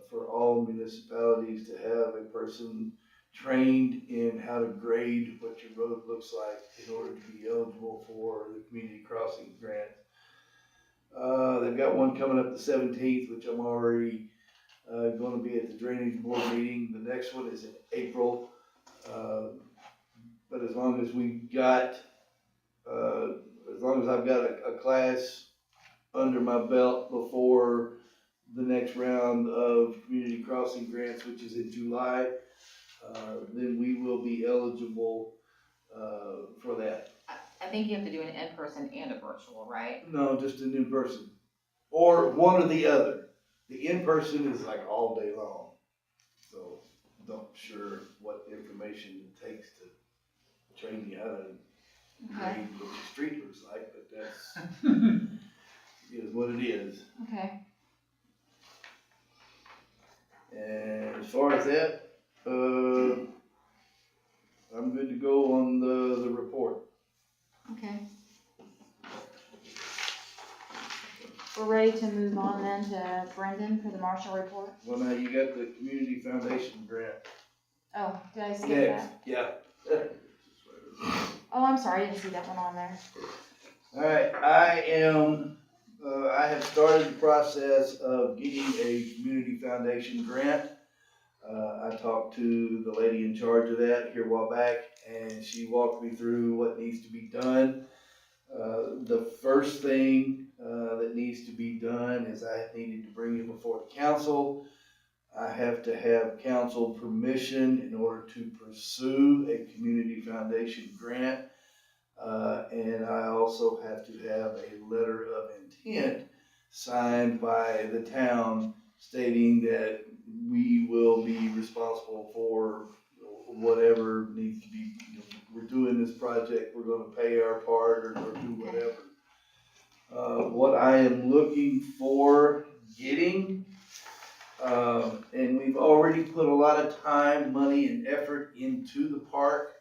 for all municipalities to have a person trained in how to grade what your road looks like in order to be eligible for the community crossing grant. They've got one coming up the 17th, which I'm already going to be at the drainage board meeting. The next one is in April. But as long as I've got a class under my belt before the next round of community crossing grants, which is in July, then we will be eligible for that. I think you have to do an in-person and a virtual, right? No, just an in-person, or one or the other. The in-person is like all day long, so not sure what information it takes to train you how to Okay, read what the street looks like, but that's, is what it is. okay. And as far as that, I'm good to go on the report. Okay. We're ready to move on then to Brendan for the Marshall report. Well, now you got the Community Foundation grant. Oh, did I skip Next, that? yeah. Oh, I'm sorry, I didn't see that one on there. Alright, I have started the process of getting a Community Foundation grant. I talked to the lady in charge of that here a while back, and she walked me through what needs to be done. The first thing that needs to be done is I needed to bring it before the council. I have to have council permission in order to pursue a Community Foundation grant. And I also have to have a letter of intent signed by the town stating that we will be responsible for whatever needs to be, we're doing this project, we're gonna pay our part or do whatever. What I am looking for getting, and we've already put a lot of time, money, and effort into the park.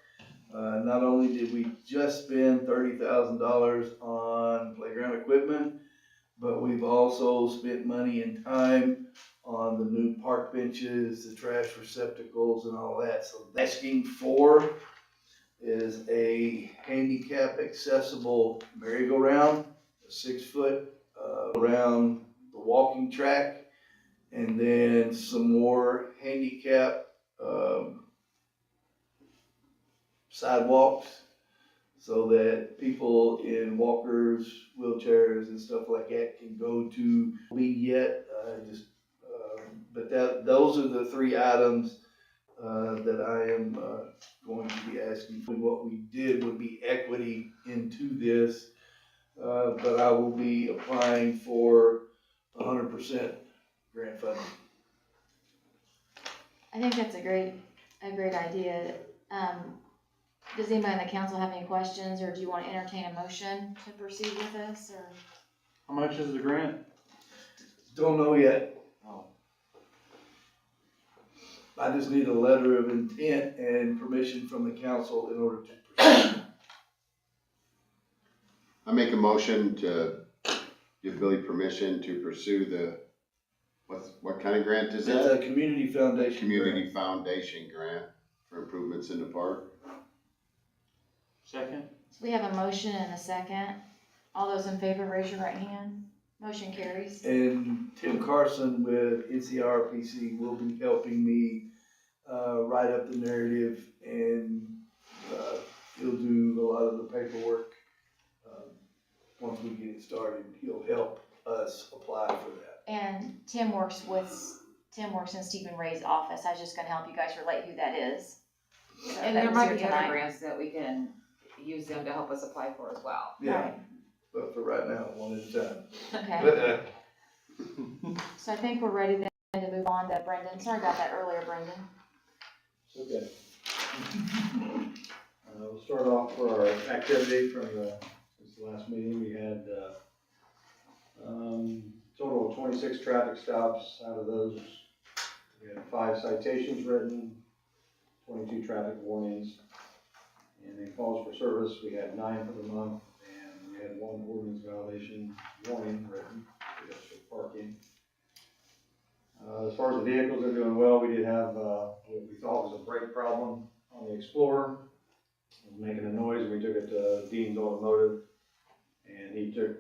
Not only did we just spend $30,000 on playground equipment, but we've also spent money and time on the new park benches, the trash receptacles and all that. So asking for is a handicap accessible merry-go-round, a 6-foot around the walking track, and then some more handicap sidewalks so that people in walkers, wheelchairs and stuff like that can go to but those are the 3 items that I am going to be asking for. What we did would be equity into this, but I will be applying for 100% grant funding. I think that's a great idea. Does anybody on the council have any questions, or do you want to entertain a motion to proceed with this, or? How much is the grant? Don't know yet. Oh. I just need a letter of intent and permission from the council in order to proceed. I make a motion to give Billy permission to pursue what kind of grant is It's a that? community foundation. Community Foundation grant for improvements in the park. Second? So we have a motion and a second. All those in favor, raise your right hand. Motion carries. And Tim Carson with NCRPC will be helping me write up the narrative, and he'll do a lot of the paperwork. Once we get it started, he'll help us apply for that. And Tim works in Stephen Ray's office. I was just gonna help you guys relate who that is. So And that there was might here be other tonight. grants that we can use them to help us apply for as well. Yeah, Right. but for right now, one at a time. Okay, so I think we're ready then to move on to Brendan. Sorry about that earlier, Brendan. It's okay. We'll start off for our activity from this last meeting. We had, total of 26 traffic stops. Out of those, we had 5 citations written, 22 traffic warnings. And in calls for service, we had 9 for the month, and we had 1 ordinance violation warning written for parking. As far as the vehicles, they're doing well. We did have what we thought was a brake problem on the Explorer. It was making a noise, and we took it to Dean's Automotive, and he took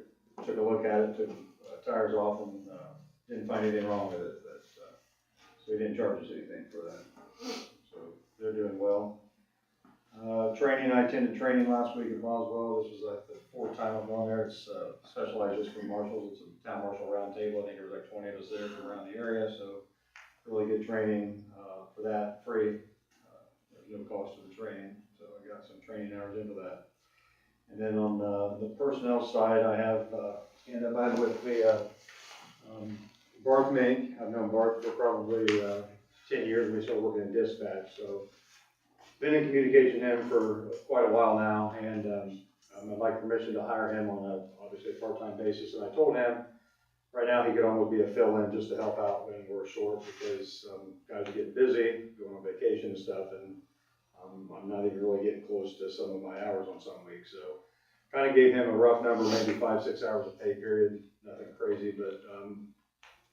a look at it, took tires off, and didn't find anything wrong with it. But, so he didn't charge us anything for that. So they're doing well. Training, I attended training last week at Boswell. This was like the 4th time I've gone there. It's specialized just for marshals. It's a town marshal roundtable. I think there was like 20 of us there from around the area, so really good training for that, free. There's no cost to the training, so I got some training hours into that. And then on the personnel side, I have, scanned up, I have with me, Bart Mink. I've known Bart for probably 10 years, we started working in dispatch, so been in communication with him for quite a while now, and I'd like permission to hire him on a, obviously, a part-time basis. And I told him, right now, he could almost be a fill-in just to help out when we're short, because guys are getting busy, going on vacation and stuff, and I'm not even really getting close to some of my hours on some weeks, so kind of gave him a rough number, maybe 5-6 hours of pay period, nothing crazy, but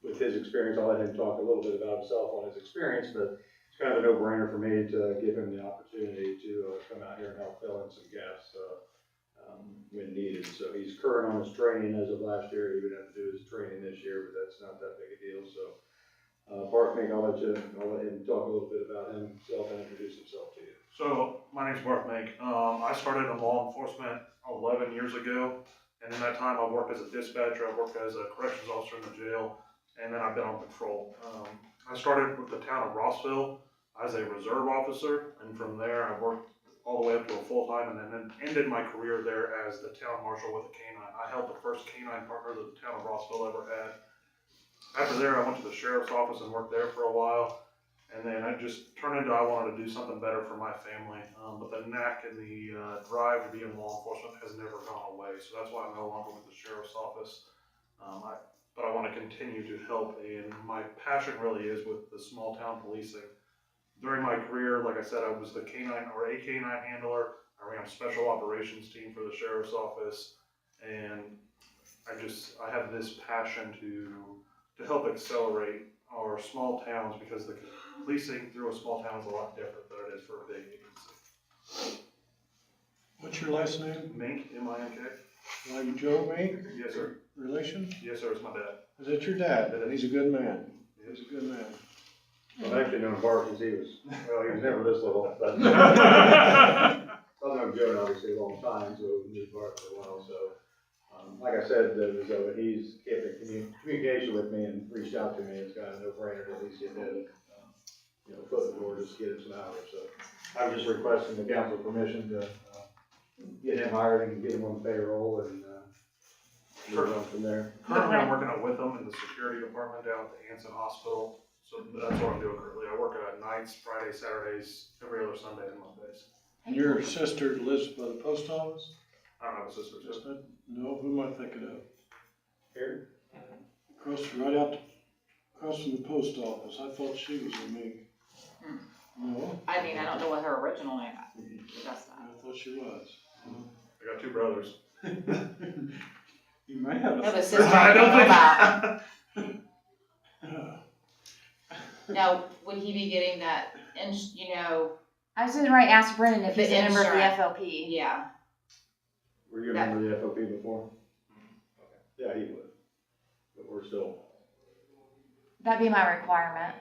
with his experience, I'll let him talk a little bit about himself on his experience, but it's kind of a no-brainer for me to give him the opportunity to come out here and help fill in some gaps when needed. So he's current on his training as of last year. He would have to do his training this year, but that's not that big a deal. So Bart Mink, I'll let him talk a little bit about himself and introduce himself to you. So, my name's Bart Mink. I started in law enforcement 11 years ago, and in that time I've worked as a dispatcher, I've worked as a corrections officer in the jail, and then I've been on patrol. I started with the town of Rossville as a reserve officer, and from there I worked all the way up to a full-time, and then ended my career there as the town marshal with a canine. I held the first canine partner that the town of Rossville ever had. After there, I went to the sheriff's office and worked there for a while. And then I just turned into, I wanted to do something better for my family. But the knack and the drive to be in law enforcement has never gone away. So that's why I'm no longer with the sheriff's office. But I want to continue to help. And my passion really is with the small town policing. During my career, like I said, I was the canine or a canine handler. I ran a special operations team for the sheriff's office. And I have this passion to help accelerate our small towns, because the policing through a small town is a lot different than it is for a big agency. What's your last name? Mink, M-I-N-K. Like Joe Mink? Yes, sir. Relation? Yes, sir, it's my dad. Is that your dad? He's a good man. Yes. He's a good man. I've actually known Bart since he was never this little, but I've known Joe obviously a long time, so we knew Bart for a while, so. Like I said, he's kept in communication with me and reached out to me. It's kind of a no-brainer to at least get him, foot in the door, just to get him some hours. So I'm just requesting the council permission to get him hired and get him on the payroll and move on from there. Currently, I'm working with them in the security department down at the Anson Hospital. So that's what I'm doing currently. I work nights, Fridays, Saturdays, every other Sunday and Mondays. And your sister lives by the post office? I don't have a sister, just No, who am I thinking of? Here? Across from the post office. I thought she was a Mink. No, I mean, I don't know what her original name is. That's not. I thought she was. I got two brothers. You might have No, a but sister, I I don't don't know think. about. Now, would he be getting that, I was just right, ask Brendan if The he's a member of the insurance. FLP. yeah. Were you a member of the FOP before? Okay. Yeah, he would. But we're still. That'd be my requirement.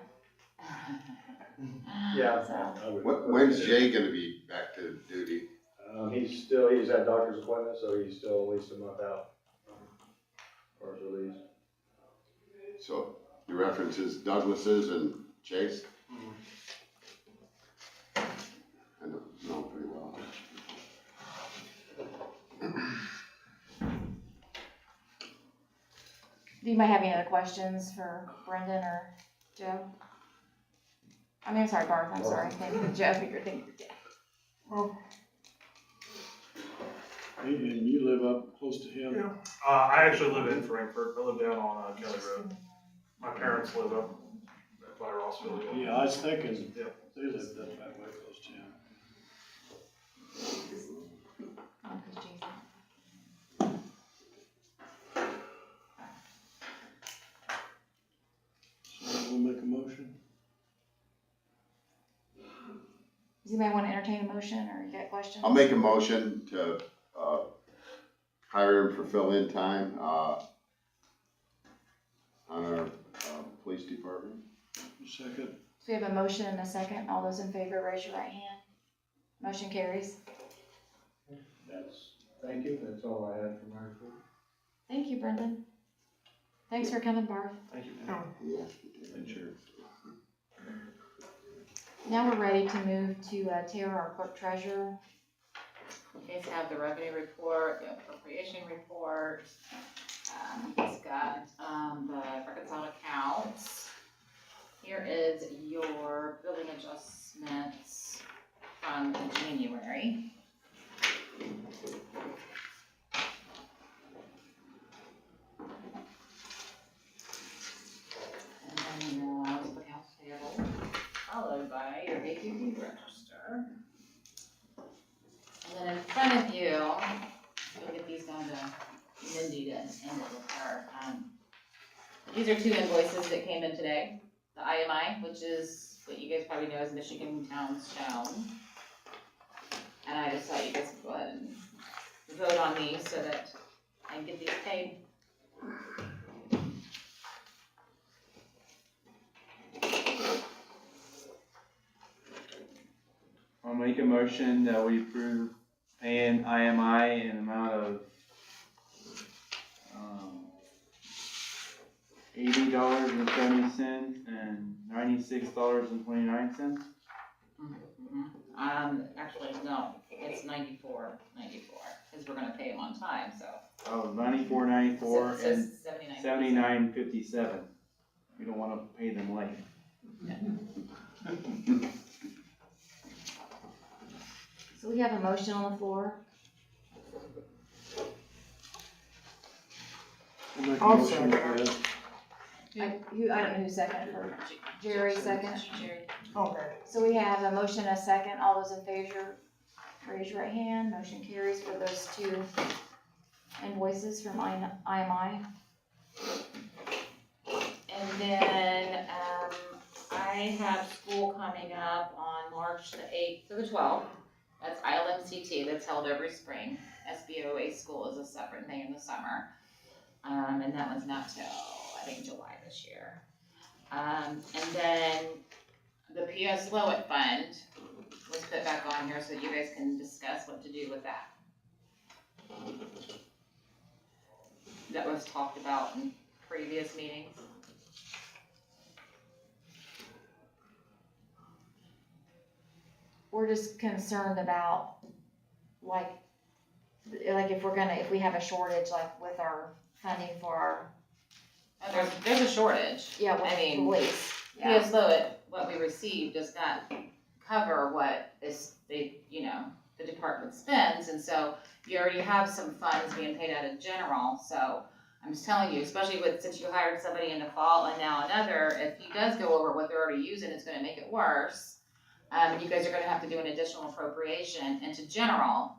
Yeah. So. I would- When's Jay gonna be back to duty? He's had doctor's appointment, so he's still at least a month out. As far as release. So your references Douglas's and Chase? I know pretty well. Do you might have any other questions for Brendan or Joe? I mean, I'm sorry, Barth, I'm sorry, thank you, Joe, you're thinking, Well, And you live up close to him? yeah, I actually live in Frankfurt. I live down on Kelly Road. My parents live up by Rossville. Yeah, I was thinking, Yeah. they lived up that way close to him. oh, 'cause Jason. So we'll make a motion. Does anybody want to entertain a motion, or you got questions? I'll make a motion to, hire him for fill-in time, on our, police department. Second. So we have a motion and a second, all those in favor, raise your right hand. Motion carries. Thank you, that's all I had for my report. Thank you, Brendan. Thanks for coming, Barth. Thank you. Yeah, sure. Now we're ready to move to Tara, our clerk treasurer. You guys have the revenue report, the appropriation report, you guys got, the reconciled accounts. Here is your billing adjustments from January. And then your accounts payable, followed by your APP register. And then in front of you, we'll get these down to Mindy to end it with her. These are 2 invoices that came in today. The IMI, which is what you guys probably know as Michigan Townstone. And I just thought you guys would go ahead and vote on these so that I can get these paid. I'll make a motion that we approve paying IMI in amount of $80.70 and $96.29. Actually, no, it's 94, because we're gonna pay them on time, so. Oh, $94.94 It says and 79. $79.57. We don't wanna pay them late. So we have a motion on the floor. I'll make a I'll motion to second. add. I don't know who seconded for Jerry second. Jerry. Okay. So we have a motion, a second. All those in favor, raise your right hand. Motion carries for those 2 invoices from IMI. And then, I have school coming up on March the 8th to the 12th. That's ILMCT, that's held every spring. SBOA school is a separate thing in the summer. And that one's not till, I think, July this year. And then the PS Lowit Fund was put back on here so you guys can discuss what to do with that. That was talked about in previous meetings. We're just concerned about, like if we have a shortage, like with our funding for our, And there's a shortage. yeah, with I mean, police. Yeah. PS Lowit, what we receive does not cover what is the department spends, and so you already have some funds being paid out of general, so I'm just telling you, especially since you hired somebody in the fall and now another, if he does go over what they're already using, it's gonna make it worse. You guys are gonna have to do an additional appropriation into general,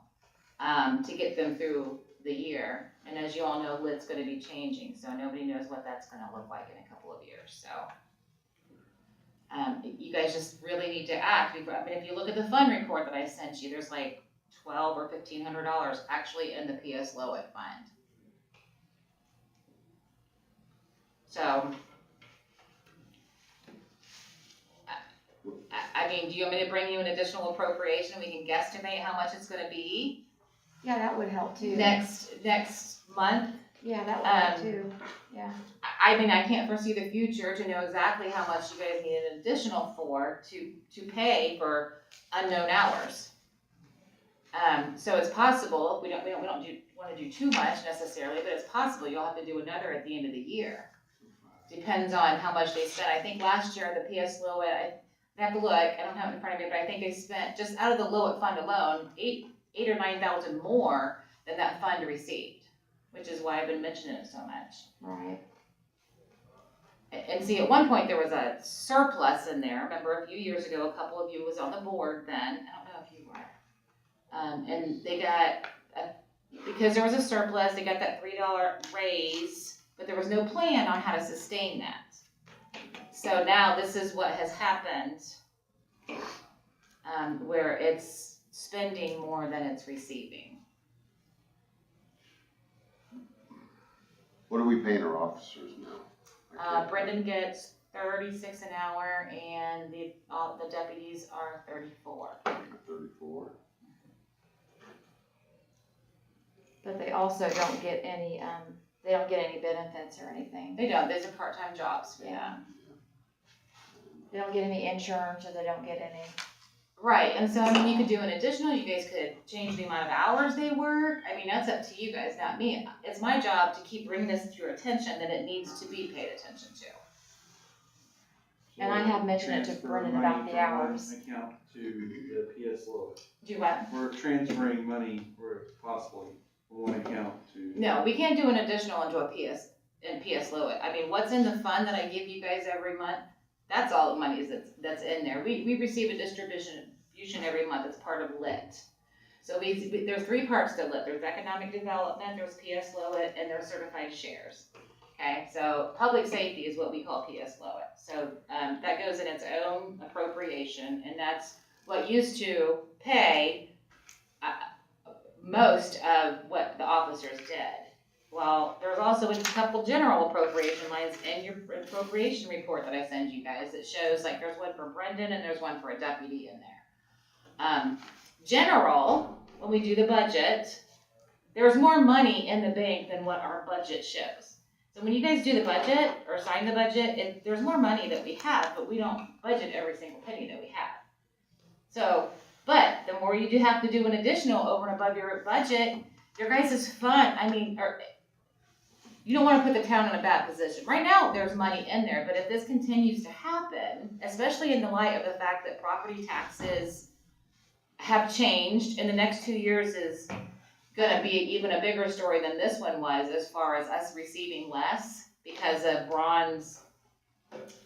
to get them through the year. And as you all know, LIT's gonna be changing, so nobody knows what that's gonna look like in a couple of years, so. You guys just really need to act. I mean, if you look at the fund report that I sent you, there's like $1,200 or $1,500 actually in the PS Lowit fund. So, I mean, do you want me to bring you an additional appropriation? We can guesstimate how much it's gonna be Yeah, that would help too. next month. Yeah, that would help too. Yeah. I mean, I can't foresee the future to know exactly how much you guys need an additional to pay for unknown hours. So it's possible, we don't wanna do too much necessarily, but it's possible you'll have to do another at the end of the year. Depends on how much they spent. I think last year, the PS Lowit, I have to look, I don't have it in front of me, but I think they spent, just out of the Lowit fund alone, $8,000 or $9,000 more than that fund received, which is why I've been mentioning it so much. Right. And see, at one point, there was a surplus in there. Remember, a few years ago, a couple of you was on the board then. I don't know if you were. And they got, because there was a surplus, they got that $3 raise, but there was no plan on how to sustain that. So now this is what has happened, where it's spending more than it's receiving. What are we paying our officers now? Brendan gets 36 an hour, and the deputies are 34. 34. But they also don't get any, they don't get any benefits or anything. They don't. These are part-time jobs for them. They don't get any insurance, or they don't get any. Right, and so, I mean, you could do an additional, you guys could change the amount of hours they work, I mean, that's up to you guys, not me. It's my job to keep bringing this to your attention that it needs to be paid attention to. And I have mentioned it to Transfer Brendan money about the from one hours. Account to the PS Lowell. Do what? We're transferring money, possibly, from one account to. No, we can't do an additional into a PS Lowell. I mean, what's in the fund that I give you guys every month, that's all the money that's in there. We receive a distribution every month, it's part of LIT. So there's three parts to LIT, there's economic development, there's PS Lowell, and there's certified shares. Okay, so public safety is what we call PS Lowell. So that goes in its own appropriation, and that's what used to pay most of what the officers did. Well, there's also a couple general appropriation lines in your appropriation report that I send you guys that shows, like, there's one for Brendan and there's one for a deputy in there. General, when we do the budget, there's more money in the bank than what our budget shows. So when you guys do the budget or sign the budget, there's more money that we have, but we don't budget every single penny that we have. So, but the more you do have to do an additional over and above your budget, your guys' fund, you don't want to put the town in a bad position. Right now, there's money in there, but if this continues to happen, especially in the light of the fact that property taxes have changed, and the next 2 years is gonna be even a bigger story than this one was, as far as us receiving less because of bronze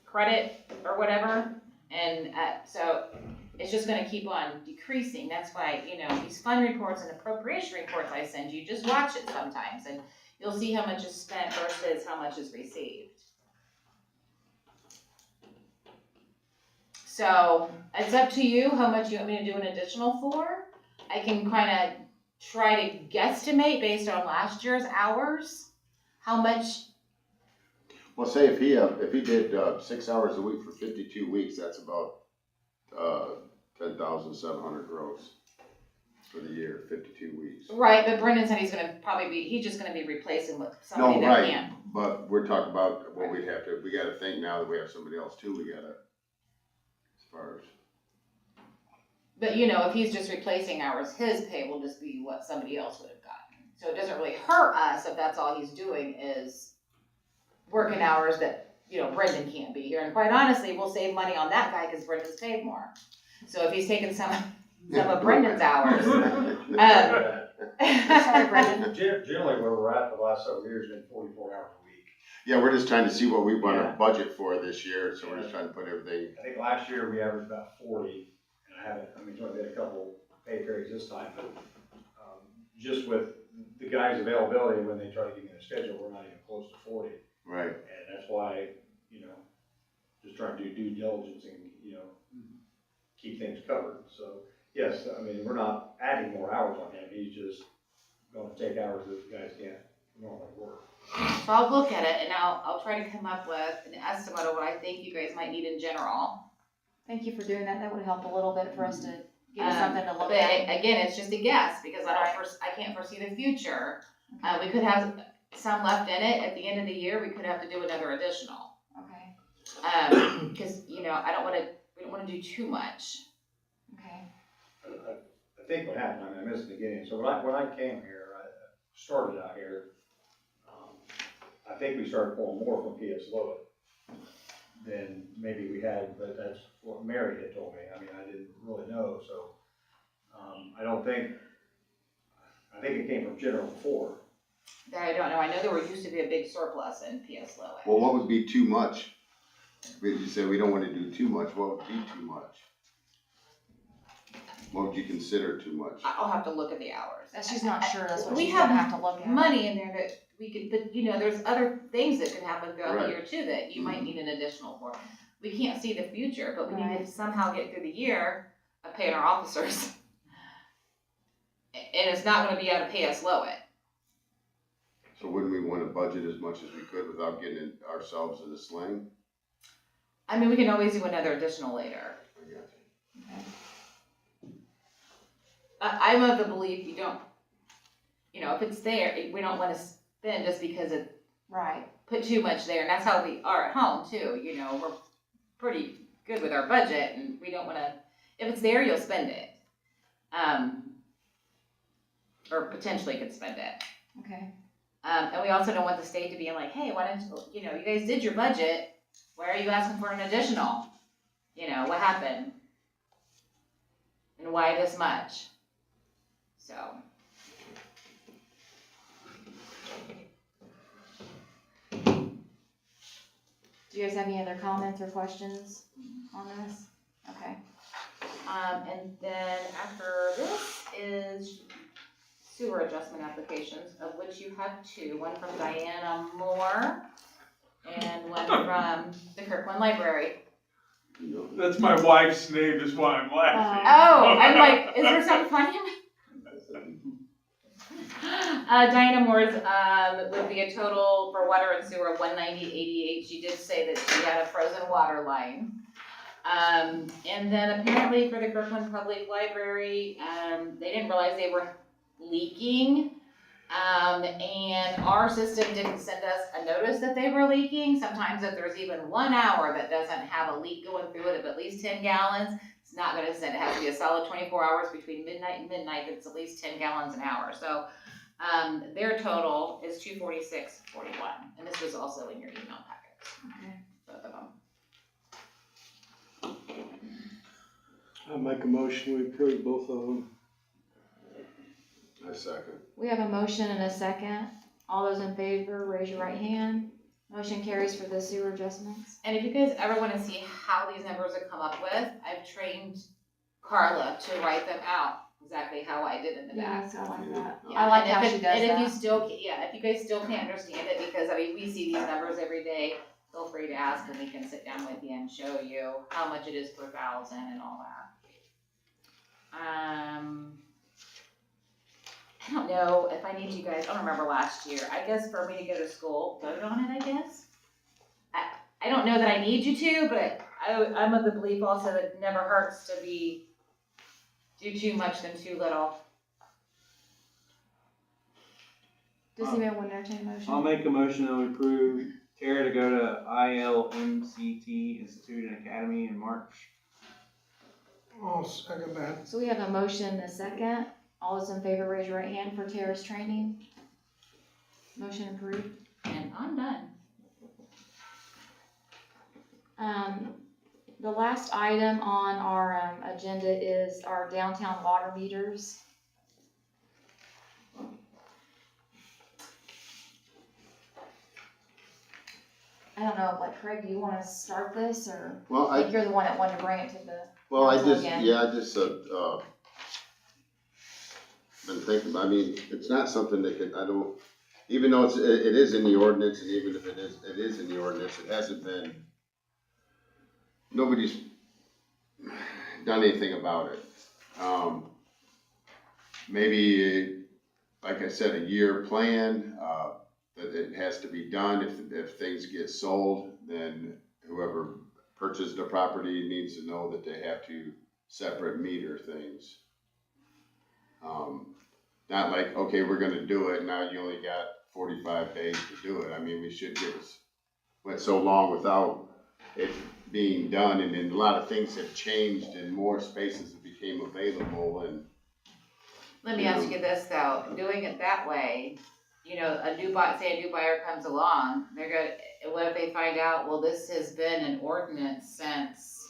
credit or whatever, and so it's just gonna keep on decreasing. That's why, these fund reports and appropriation reports I send you, just watch it sometimes, and you'll see how much is spent versus how much is received. So, it's up to you how much you want me to do an additional for. I can kind of try to guesstimate based on last year's hours, how much. Well, say if he did 6 hours a week for 52 weeks, that's about 10,700 gross for the year, 52 weeks. Right, but Brendan said he's just gonna be replacing with somebody that right, can. but we're talking about what we gotta think now that we have somebody else too, as far as. But if he's just replacing hours, his pay will just be what somebody else would have gotten. So it doesn't really hurt us if that's all he's doing is working hours that, Brendan can't be here. And quite honestly, we'll save money on that guy because Brendan's paid more. So if he's taking some of Brendan's hours. Sorry, Brendan. Generally, where we're at the last several years has been 44 hours a week. Yeah, we're just trying to see what we want to budget for this year, so we're just trying to put everything. I think last year we averaged about 40, and it's only been a couple pay periods this time, but just with the guys' availability, when they try to give me the schedule, we're not even close to 40. Right. And that's why, just trying to do due diligence and, keep things covered. So, yes, we're not adding more hours on him. He's just going to take hours that the guys can't normally work. So I'll look at it and I'll try to come up with an estimate of what I think you guys might need in general. Thank you for doing that. That would help a little bit for us to give us something to look But at. again, it's just a guess because I can't foresee the future. We could have some left in it at the end of the year. We could have to do another additional. Okay. Because we don't want to do too much. Okay. I think what happened, I missed the beginning. So when I came here, I started out here, I think we started pulling more from PS Lowell than maybe we had, but that's what Mary had told me. I didn't really know, so I think it came from General before. That I don't know. I know there used to be a big surplus in PS Lowell. Well, what would be too much? You said we don't want to do too much. What would be too much? What would you consider too much? I'll have to look at the hours. She's not sure. That's what We she's gonna have have to look at. money in there that we could, but there's other things that could happen throughout Right. the year too that you might need an additional for. We can't see the future, but we need Right. to somehow get through the year of paying our officers. And it's not gonna be out of PS Lowell. So wouldn't we want to budget as much as we could without getting ourselves in a sling? We can always do another additional later. I got you. I'm of the belief you don't, if it's there, we don't wanna spend just because it Right. put too much there, and that's how we are at home too, we're pretty good with our budget, and we don't wanna, if it's there, you'll spend it. Or potentially could spend it. Okay. And we also don't want the state to be like, hey, why didn't you know, you guys did your budget, why are you asking for an additional? You know, what happened? And why this much? So. Do you guys have any other comments or questions on this? Okay. And then after this is sewer adjustment applications, of which you have two, one from Diana Moore and one from the Kirklin Library. That's my wife's name, is why I'm laughing. Oh, I'm like, is there something funny? Diana Moore's, would be a total for water and sewer of $190.88. She did say that she had a frozen water line. And then apparently for the Kirkland Public Library, they didn't realize they were leaking. And our system didn't send us a notice that they were leaking. Sometimes if there's even 1 hour that doesn't have a leak going through it of at least 10 gallons, it's not gonna send. It has to be a solid 24 hours between midnight and midnight. It's at least 10 gallons an hour. So their total is $246.41. And this was also in your email packet. Okay. Both of them. I make a motion, we approve both of them. I second. We have a motion and a second. All those in favor, raise your right hand. Motion carries for the sewer adjustments. And if you guys ever want to see how these numbers are come up with, I've trained Carla to write them out exactly how I did in the back. Yes, I like that. Yeah, I like and how if she it- does And if you that. still, if you guys still can't understand it, because I mean, we see these numbers every day, feel free to ask and we can sit down with you and show you how much it is per thousand and all that. I don't know if I need you guys, I don't remember last year, I guess for me to go to school, vote on it, I guess. I don't know that I need you to, but I'm of the belief also that it never hurts to do too much than too little. Does anybody want to entertain a motion? I'll make a motion that we approve Tara to go to ILMCT Institute and Academy in March. I'll second that. So we have a motion and a second. All those in favor, raise your right hand for Tara's training. Motion approved. And I'm done. The last item on our agenda is our downtown water meters. I don't know, like Craig, do you want to start this, or Well, I think you're the one that wanted to bring it to the Well, I council just, again? yeah, I just, been thinking, I mean, it's not something that could, I don't, even though it is in the ordinance, and even if it is in the ordinance, it hasn't been, nobody's done anything about it. Maybe, like I said, a year plan, that it has to be done. If things get sold, then whoever purchased the property needs to know that they have to separate meter things. Not like, okay, we're gonna do it, now you only got 45 days to do it. I mean, we should give us, went so long without it being done, and then a lot of things have changed and more spaces have became available, and Let me ask you this though, doing it that way, you know, a new buyer comes along, they're gonna, what if they find out, well, this has been an ordinance since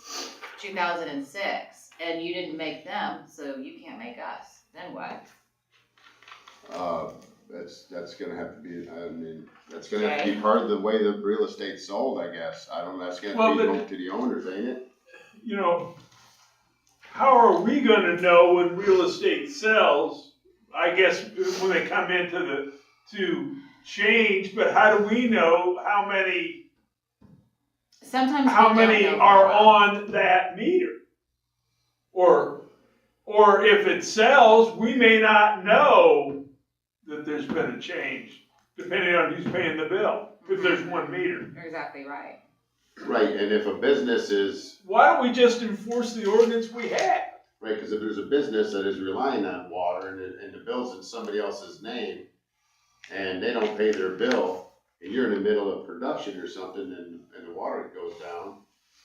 2006, and you didn't make them, so you can't make us, then what? that's gonna have to be, I mean, that's gonna have to be part of the way the real estate's sold, I guess. I don't know, that's Well, gonna be but- up to the owners, ain't it? You know, how are we gonna know when real estate sells? I guess when they come into to change, but how do we know how many Sometimes we don't know very are well. on that meter? Or if it sells, we may not know that there's been a change, depending on who's paying the bill, if there's one meter. You're exactly right. Right, and if a business is, Why don't we just enforce the ordinance we have? right, cause if there's a business that is relying on water and the bill's in somebody else's name, and they don't pay their bill, and you're in the middle of production or something, and the water goes down,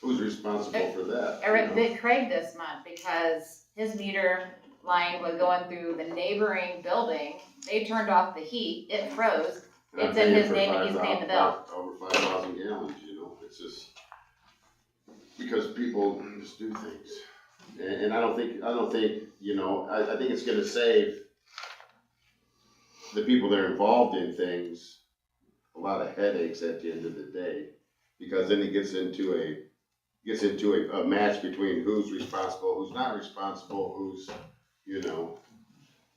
Who's responsible for that? Eric bid Craig this month because his meter line was going through the neighboring building. They turned off the heat, it froze. And I'm It's in paying his for name and he's paying the bill. over 5,000 gallons, it's just, because people just do things. And I don't think, I think it's gonna save the people that are involved in things a lot of headaches at the end of the day. Because then it gets into a match between who's responsible, who's not responsible, who's,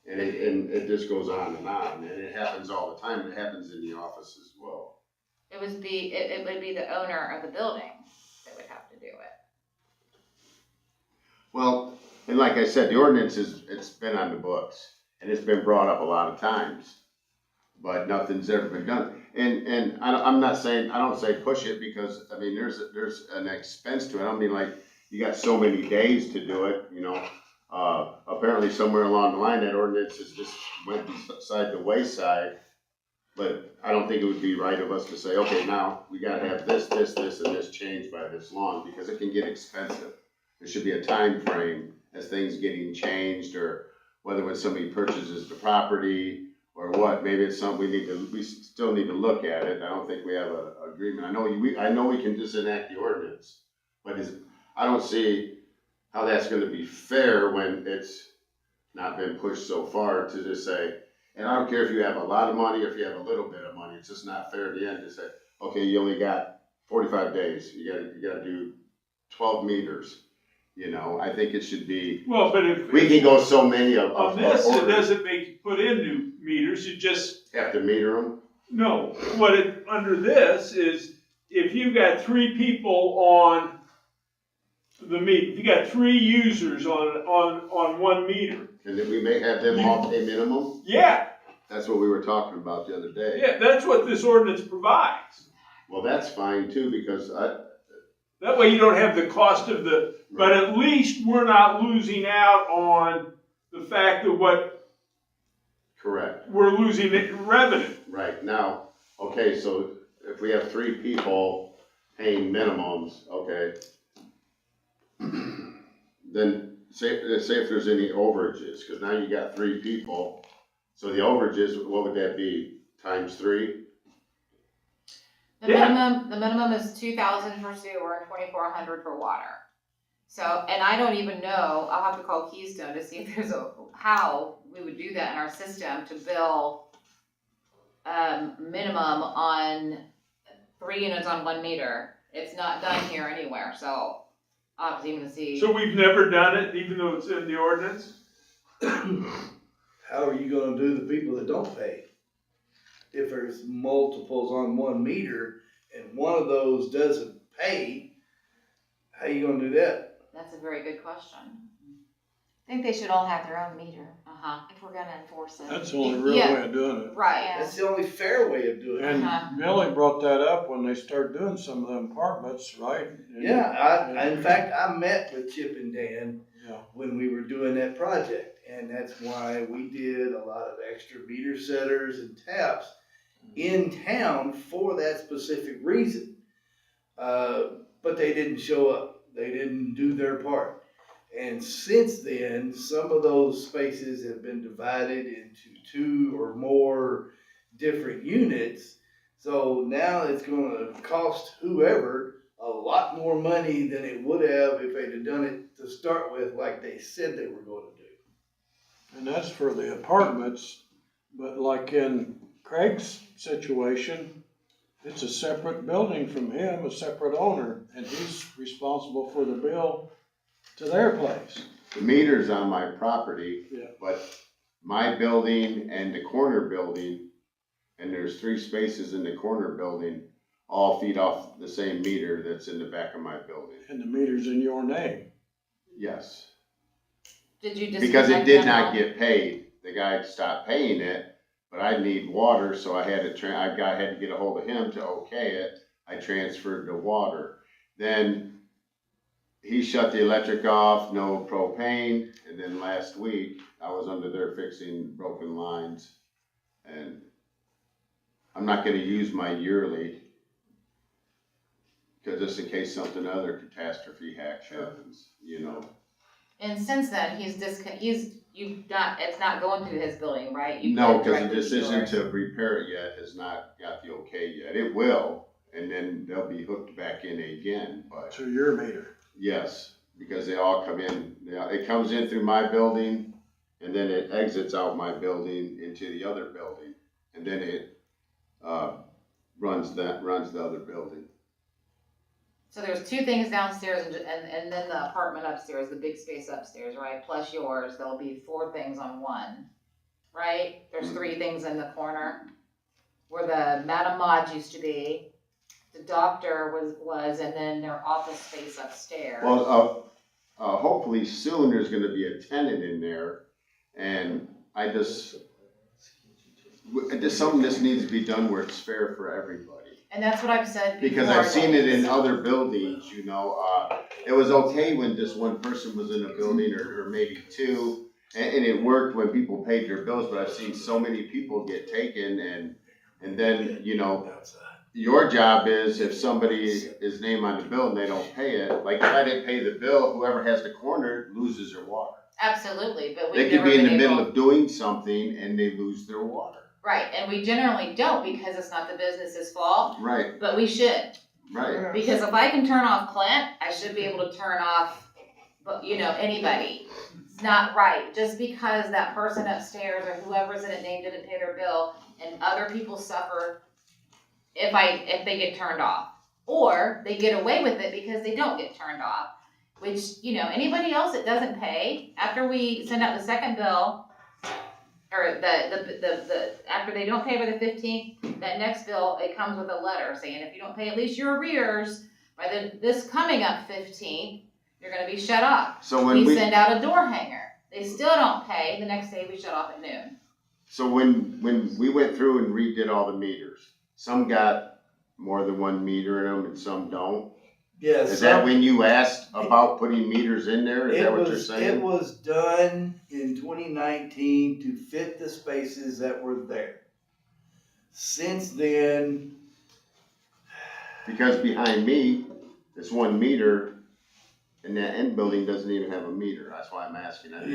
and it just goes on, and it happens all the time, it happens in the office as well. It would be the owner of the building that would have to do it. Well, and like I said, the ordinance it's been on the books, and it's been brought up a lot of times, but nothing's ever been done. And I'm not saying, I don't say push it, because, I mean, there's an expense to it. I don't mean like, you got so many days to do it, apparently somewhere along the line, that ordinance has just went beside the wayside. But I don't think it would be right of us to say, okay, now we gotta have this, and this changed by this long, because it can get expensive. There should be a time frame as things getting changed, or whether when somebody purchases the property or what. Maybe it's something we still need to look at it. I don't think we have an agreement. I know we can just enact the ordinance, but I don't see how that's gonna be fair when it's not been pushed so far to just say, and I don't care if you have a lot of money or if you have a little bit of money, it's just not fair at the end to say, okay, you only got 45 days, you gotta do 12 meters. I think it should be, Well, but if. we can go so many of On this, it doesn't make you put in new meters, you just, have to meter them. no, under this is, if you've got 3 people on the meter, if you got 3 users on 1 meter. And then we may have them all pay minimum. Yeah, That's what we were talking about the other day. yeah, that's what this ordinance provides. Well, that's fine too, because That way you don't have the cost of but at least we're not losing out on the fact of what correct. we're losing in revenue. Right, now, okay, so if we have 3 people paying minimums, okay. Then say if there's any overages, cause now you got 3 people, so the overages, what would that be, times 3? The minimum is 2,000 for sewer and 2,400 for water. So, and I don't even know, I'll have to call Keystone to see if there's how we would do that in our system to bill, minimum on 3 units on 1 meter. It's not done here anywhere, so I'll have to even see. So we've never done it, even though it's in the ordinance? How are you gonna do the people that don't pay? If there's multiples on 1 meter and one of those doesn't pay, how you gonna do that? That's a very good question. I think they should all have their own meter, Uh-huh. if we're gonna enforce it. That's the only real Yeah. way of doing it. Right. Yeah. That's the only fair way of doing it. And Billy brought that up when they started doing some of them apartments, right? And- Yeah, in fact, I met with Chip and Dan Yeah. when we were doing that project, and that's why we did a lot of extra meter setters and taps in town for that specific reason. But they didn't show up. They didn't do their part. And since then, some of those spaces have been divided into 2 or more different units. So now it's gonna cost whoever a lot more money than it would have if they'd have done it to start with, like they said they were gonna do. And that's for the apartments, but like in Craig's situation, it's a separate building from him, a separate owner, and he's responsible for the bill to their place. The meter's on my property, Yeah. but my building and the corner building, and there's 3 spaces in the corner building, all feed off the same meter that's in the back of my building. And the meter's in your name. Yes. Did you Because it disconnect did them not all? get paid. The guy stopped paying it, but I need water, so I had to had to get a hold of him to okay it. I transferred the water. Then he shut the electric off, no propane, and then last week I was under there fixing broken lines. And I'm not gonna use my yearly, Cause just in case something other catastrophe happens, you know. And since then, it's not going through his building, right? You've No, been cause the directly to decision yours. to repair it yet has not got the okay yet. It will, and then they'll be hooked back in again, but To your meter. yes, because they all come in, it comes in through my building, and then it exits out my building into the other building, and then it, runs the other building. So there's 2 things downstairs and then the apartment upstairs, the big space upstairs, right? Plus yours, there'll be 4 things on one, right? There's 3 things in the corner where the Madame Maud used to be, the doctor was, and then their office space upstairs. Well, hopefully soon there's gonna be a tenant in there, and something that needs to be done where it's fair for everybody. And that's what I've said before. Because I've seen it in other buildings, you know, it was okay when just one person was in a building or maybe 2, and it worked when people paid their bills, but I've seen so many people get taken and then, you know, your job is if somebody is named on the bill and they don't pay it, like if I didn't pay the bill, whoever has the corner loses their water. Absolutely, but They we've could never be in been the middle able. of doing something and they lose their water. Right, and we generally don't because it's not the business's fault, Right, but we should. right. Because if I can turn off Clint, I should be able to turn off, anybody. It's not right, just because that person upstairs or whoever's in it name didn't pay their bill and other people suffer if they get turned off. Or they get away with it because they don't get turned off. Which, anybody else that doesn't pay, after we send out the second bill, or after they don't pay by the 15th, that next bill, it comes with a letter saying if you don't pay at least your arrears by this coming up 15th, you're gonna be shut off. So when we send out a door hanger. They still don't pay, the next day we shut off at noon. So when we went through and redid all the meters, some got more than 1 meter in them and some don't. Yes. Is that when you asked about putting meters in there? Is that what you're saying? It was done in 2019 to fit the spaces that were there. Since then. Because behind me, it's 1 meter, and that end building doesn't even have a meter. That's why I'm asking that.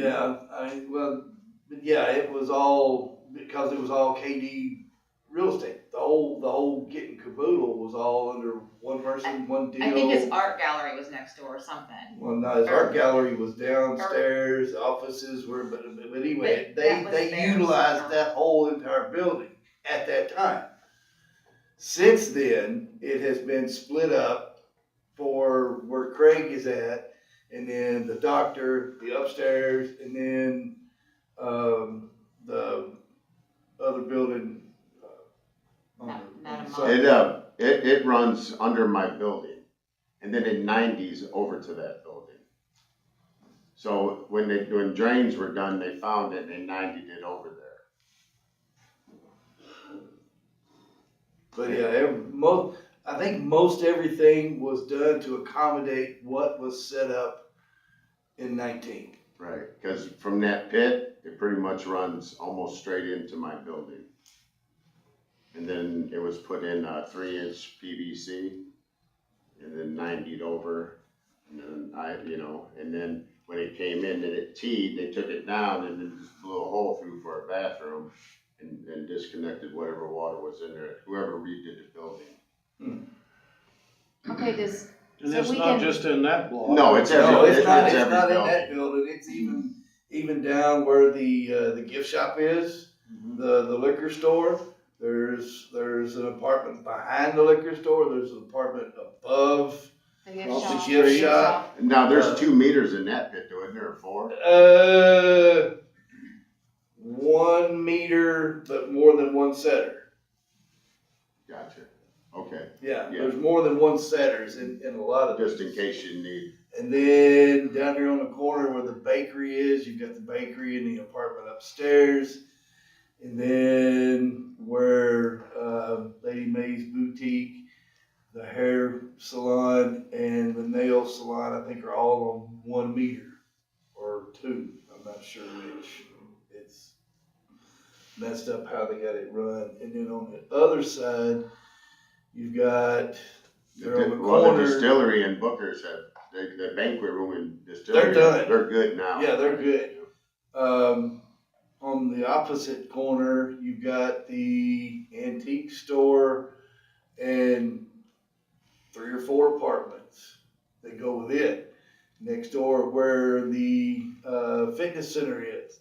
It was all, because it was all KD real estate. The whole kit and caboodle was all under one person, one deal. I think his art gallery was next door or something. Well, no, his art gallery was downstairs, offices were, but anyway, they utilized that whole entire building at that time. Since then, it has been split up for where Craig is at, and then the doctor, the upstairs, and then, the other building. It runs under my building, and then it 90s over to that building. So when drains were done, they found it and they 90'd it over there. But yeah, I think most everything was done to accommodate what was set up in 19. Right, because from that pit, it pretty much runs almost straight into my building. And then it was put in 3-inch PVC, and then 90'd over, and then and then when it came in and it teed, they took it down and then just blew a hole through for a bathroom and disconnected whatever water was in there, whoever redid the building. Okay, And so it's we not can, just in that block. No, it's every, No, it's not every in building. that building. It's even down where the gift shop is, the liquor store. There's an apartment behind the liquor store. There's an apartment above the the gift gift shop. shop. Now, there's 2 meters in that pit, though, isn't there, or 4? 1 meter, but more than 1 setter. Gotcha, okay. Yeah, there's more than 1 setters in a lot of Just in case you need. And then down here on the corner where the bakery is, you've got the bakery and the apartment upstairs. And then where Lady May's Boutique, the hair salon, and the nail salon, I think are all on 1 meter or 2. I'm not sure which. It's messed up how they got it run. And then on the other side, you've got They're on the Well, the corner. distillery and Booker's have, the banquet room and distillery. They're done. They're good now. Yeah, they're good. On the opposite corner, you've got the antique store and 3 or 4 apartments that go with it. Next door where the fitness center is,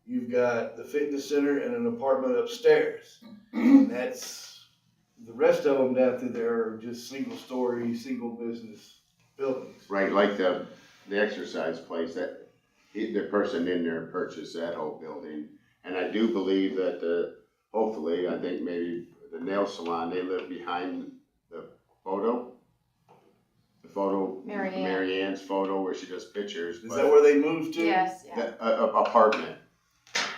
you've got the fitness center and an apartment upstairs. And that's, the rest of them down through there are just single story, single business buildings. Right, like the exercise place, that, the person in there purchased that whole building. And I do believe that, hopefully, I think maybe the nail salon, they live behind the photo. The photo, Mary Ann. Mary Ann's photo where she does pictures. Is that where they moved to? Yes, yeah. Apartment.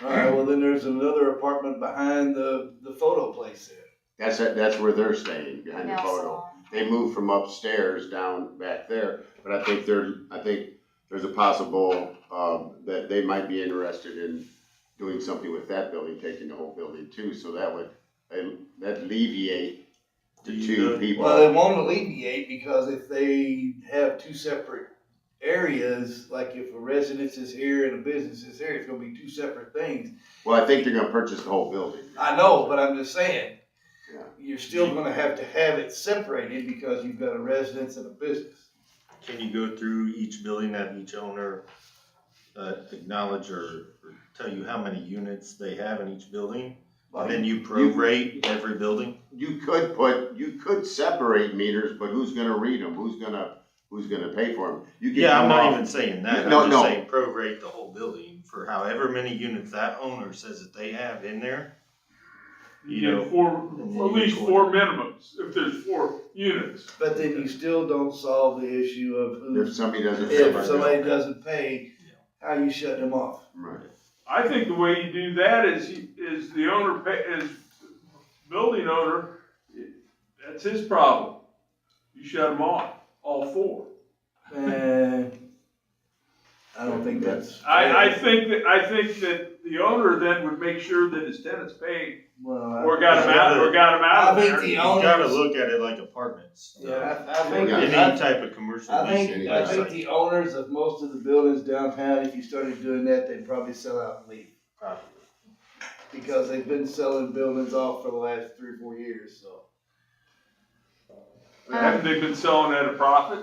All right, well then there's another apartment behind the photo place there. That's where they're staying, behind the Nail photo. salon. They moved from upstairs down back there, but I think there's a possible, that they might be interested in doing something with that building, taking the whole building too, so that would, that alleviate the 2 people. Well, it won't alleviate because if they have 2 separate areas, like if a residence is here and a business is here, it's gonna be 2 separate things. Well, I think they're gonna purchase the whole building. I know, but I'm just saying, Yeah. you're still gonna have it separated because you've got a residence and a business. Can you go through each building, have each owner acknowledge or tell you how many units they have in each building? And then you prorate every building? You could separate meters, but who's gonna read them? Who's gonna pay for them? You can Yeah, I'm come not off- even saying that, No, I'm just no. saying prorate the whole building for however many units that owner says that they have in there. You You know, get 4, and then at you least go 4 minimums, if there's 4 units. But then you still don't solve the issue of If somebody doesn't. if somebody doesn't pay, how you shut them off. Right. I think the way you do that is the owner is building owner, that's his problem. You shut them off, all 4. I don't think that's. I think that the owner then would make sure that his tenants paid, Well, or got them out I of think there. the you owners. gotta look at it like apartments. Yeah, I think. Yeah. Any type of commercial I leasing. think, I think the owners of most of the buildings downtown, if you started doing that, they'd probably sell out and leave. Probably. Because they've been selling buildings off for the last 3 or 4 years, so. Haven't they been selling at a profit?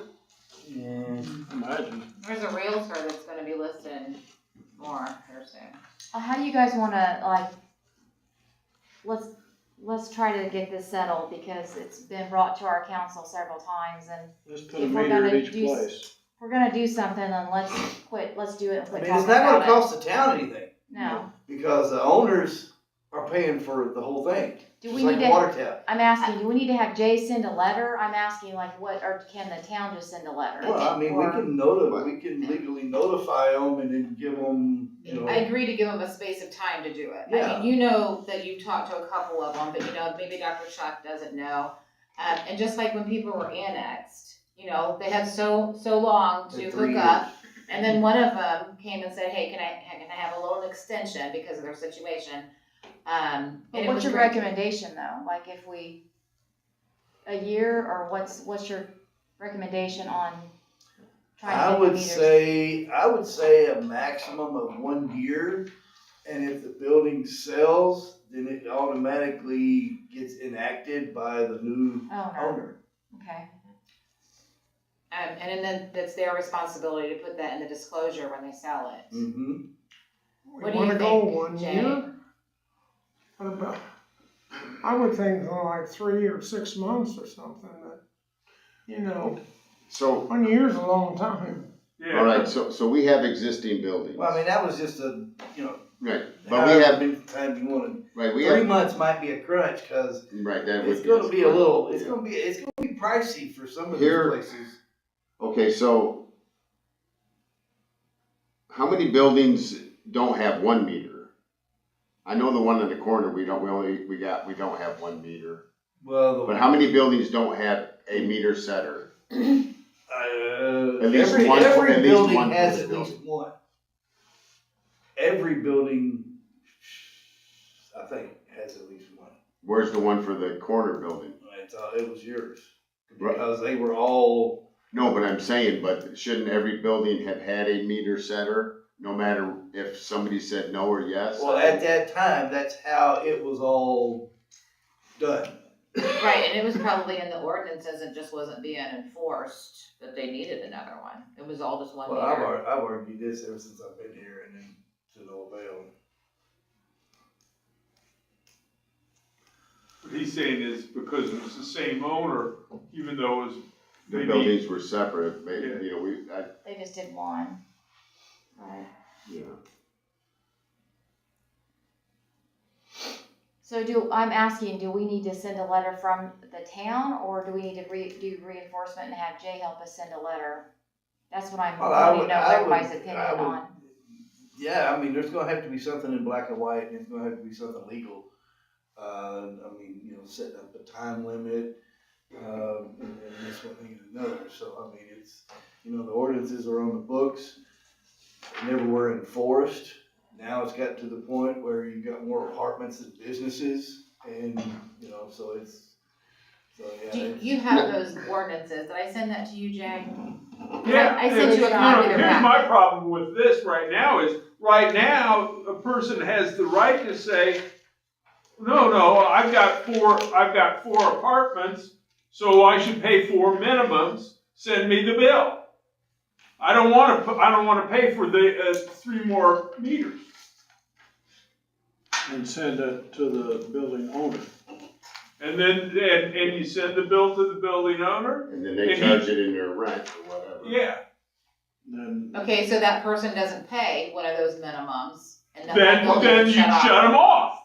Imagine. There's a realtor that's gonna be listing more here soon. How do you guys wanna, like, let's try to get this settled, because it's been brought to our council several times, and Let's put a If we're meter gonna in each do place. if we're gonna do something, then let's do it and I quit mean, talking it's not gonna about it. cost the town anything, No, because the owners are paying for the whole thing. do Just we like need a to, water tap. I'm asking, do we need to have Jay send a letter? I'm asking like or can the town just send a letter? Well, I mean, we can legally notify them and then give them, you know. I agree to give them a space of time to do it. I Yeah. mean, you know that you've talked to a couple of them, but you know, maybe Dr. Shock doesn't know. And just like when people were annexed, you know, they had so long to For 3 hook up. years. And then one of them came and said, hey, can I have a little extension because of their situation? And But it what's was your great. recommendation though? Like if we, a year, or what's your recommendation on trying to I get the would meters? say a maximum of 1 year, and if the building sells, then it automatically gets enacted by the new Oh, no, owner. okay. And then that's their responsibility to put that in the disclosure when they sell it. Mm-hmm. What We do you wanna go think, 1 Jay? year? What about, I would think like 3 or 6 months or something, but, you know, So, 1 year's a long time. Yeah. all right, so we have existing buildings. Well, I mean, that was just Right, but we however have, many times you wanted. right, we 3 have, months might be a crunch, cause right, that would it's gonna be a little, it's yeah. gonna be pricey for some of these Here- places. Okay, so how many buildings don't have 1 meter? I know the one in the corner, we don't have 1 meter. Well, But how many buildings don't have a meter setter? At least every one for- every at least building one for has the at least one. Every building, I think, has at least one. Where's the one for the corner building? It was yours. because they were all, No, but I'm saying, but shouldn't every building have had a meter setter, no matter if somebody said no or yes? well, at that time, that's how it was all done. Right, and it was probably in the ordinances, it just wasn't being enforced, that they needed another one. It was all just one Well, meter. I've argued this ever since I've been here, and then to no avail. What he's saying is because it was the same owner, even though it was The maybe. buildings were separate, maybe, Yeah. you know, They just did one. Right. yeah. So I'm asking, do we need to send a letter from the town, or do we need to do reinforcement and have Jay help us send a letter? That's what I'm Well, I wanting to would- know I would- everybody's I opinion would- on. Yeah, I mean, there's gonna have to be something in black and white, and it's gonna have to be something legal. I mean, you know, setting up a time limit, and this one thing and another, so, I mean, it's, you know, the ordinances are on the books, they never were enforced. Now it's got to the point where you've got more apartments than businesses, and, you know, so yeah. Do you have those ordinances? Did I send that to you, Jay? Yeah, I sent you a copy of here's that. my problem with this right now is, right now, a person has the right to say, no, I've got four apartments, so I should pay 4 minimums, send me the bill. I don't wanna pay for the, 3 more meters. And send it to the building owner. And then, and you send the bill to the building owner? And then they charge it in their rent or whatever. Yeah, Then, Okay, so that person doesn't pay one of those minimums, and then that then building you is shut off. shut them off.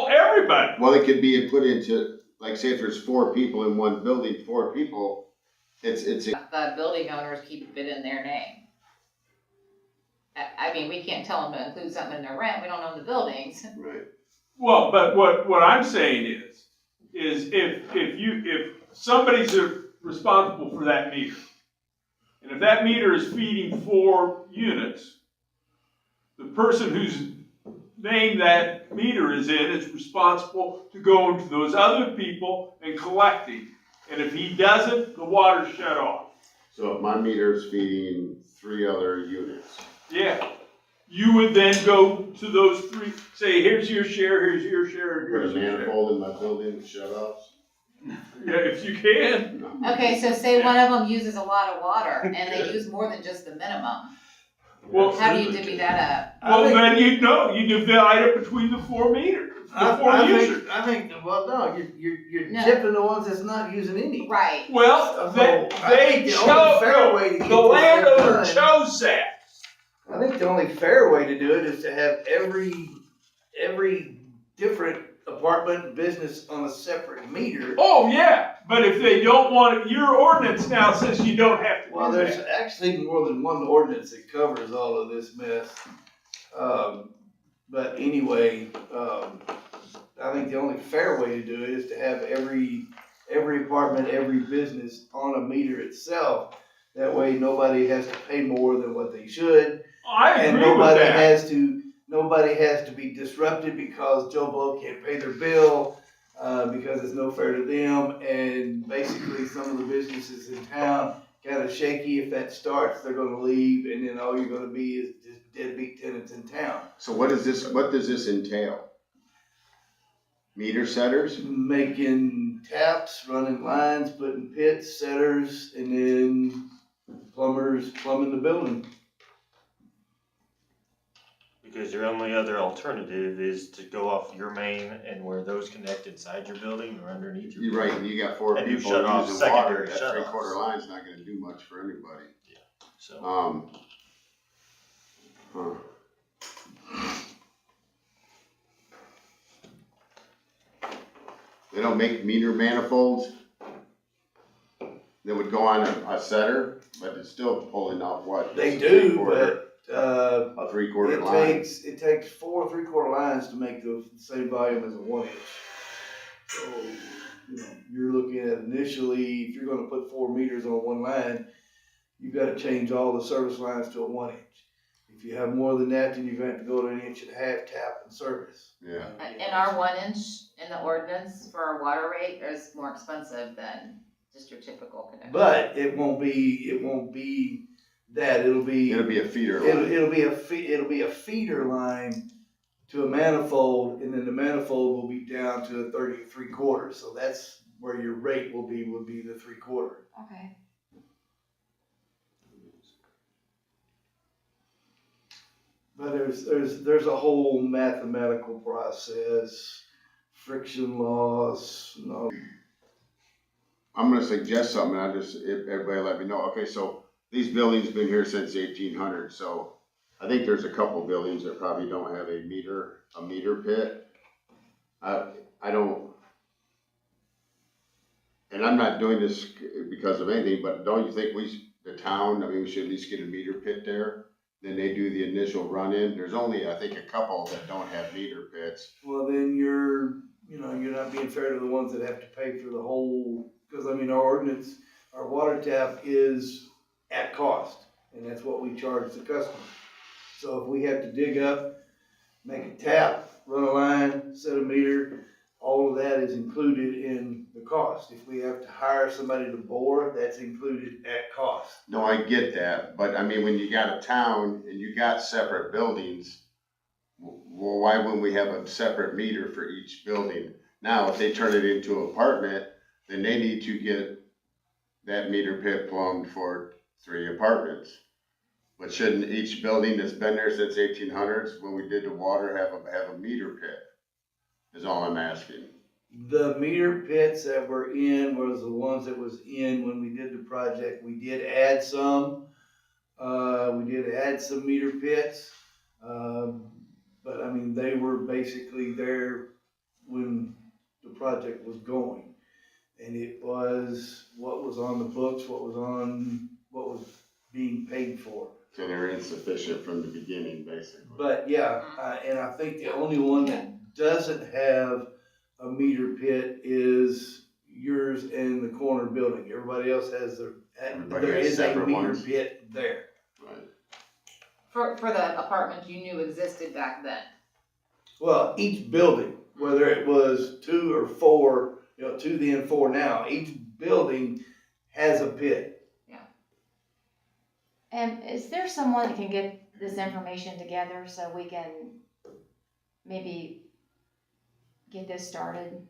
Everybody. Well, it could be put into, like, say if there's 4 people in one building, 4 people, it's, The building owners keep it in their name. I mean, we can't tell them to include something in their rent, we don't own the buildings. right. Well, but what I'm saying is if somebody's responsible for that meter, and if that meter is feeding 4 units, the person whose name that meter is in is responsible to go into those other people and collecting. And if he doesn't, the water's shut off. So if my meter is feeding 3 other units, Yeah. You would then go to those 3, say, here's your share, here's your share, put a here's your share. manifold in my building, shut offs. Yeah, if you can. Okay, so say one of them uses a lot of water, and they use more than just the minimum. Well, How do you divvy that up? well, then you divide it between the 4 meters, the 4 users. I think, well, no, you're No. tipping the ones that's not using any. Right. Well, So, I think the only fair way to get the this landowner thing chose that. I think the only fair way to do it is to have every different apartment business on a separate meter. Oh, yeah, but if they don't want it, your ordinance now says you don't have to Well, do there's that. actually more than one ordinance that covers all of this mess. But anyway, I think the only fair way to do it is to have every apartment, every business on a meter itself. That way, nobody has to pay more than what they should. I And agree with nobody that. nobody has to be disrupted because Joe Blow can't pay their bill, because it's no fair to them. And basically, some of the businesses in town kind of shaky. If that starts, they're gonna leave, and then all you're gonna be is just deadbeat tenants in town. So what does this entail? Meter setters? Making taps, running lines, putting pits, setters, and then plumbers plumbing the building. Because your only other alternative is to go off your main and where those connect inside your building or underneath your. You're right, and you got 4 And you people shut off using water, secondary that shut-offs. 3/4 line's not gonna do much for anybody. So, They don't make meter manifolds that would go on a setter, but it's still pulling off what? They just a do, 3/4 but A 3/4 line. it takes 4 3/4 lines to make the same volume as a 1 inch. So, you know, you're looking at initially, if you're gonna put 4 meters on one line, you've gotta change all the service lines to a 1 inch. If you have more than that, then you're gonna have to go to 1.5 inch tap and service. Yeah. And our 1 inch in the ordinance for our water rate is more expensive than just your typical connection. But it won't be that, it'll be a feeder line. it'll be a feeder line to a manifold, and then the manifold will be down to a 30 3/4. So that's where your rate will be the 3/4. Okay. But there's a whole mathematical process, friction loss, and all. I'm gonna suggest something, if everybody let me know. Okay, so these buildings been here since 1800, so I think there's a couple buildings that probably don't have a meter pit. I don't, and I'm not doing this because of anything, but don't you think the town, I mean, we should at least get a meter pit there? Then they do the initial run-in. There's only, I think, a couple that don't have meter pits. Well, then you're not being fair to the ones that have to pay for the whole, because I mean, our ordinance, our water tap is at cost, and that's what we charge the customer. So if we have to dig up, make a tap, run a line, set a meter, all of that is included in the cost. If we have to hire somebody to bore, that's included at cost. No, I get that, but I mean, when you got a town and you got separate buildings, well, why wouldn't we have a separate meter for each building? Now, if they turn it into an apartment, then they need to get that meter pit plumbed for 3 apartments. But shouldn't each building that's been there since 1800s, when we did the water, have a meter pit? Is all I'm asking. The meter pits that were in was the ones that was in when we did the project. We did add some. We did add some meter pits. But I mean, they were basically there when the project was going. And it was what was on the books, what was being paid for. So they're insufficient from the beginning, basically. But yeah, and I think the only one that doesn't have a meter pit is yours in the corner building. Everybody else has there is a meter pit there. Right. For the apartments you knew existed back then. Well, each building, whether it was 2 or 4, 2 then 4 now, each building has a pit. And is there someone that can get this information together so we can maybe get this started?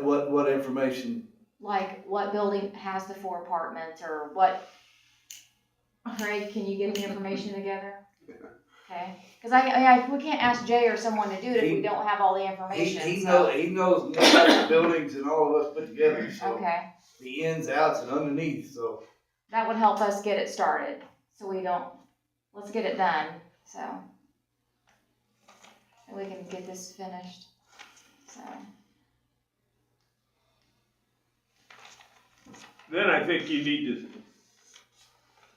What information? Like what building has the 4 apartments or what? Craig, can you get the information together? Okay, because we can't ask Jay or someone to do it if we don't have all the information. He knows the buildings and all of us put together. So Okay. the ins, outs, and underneath. So That would help us get it started, so let's get it done, so. And we can get this finished, so. Then I think you need to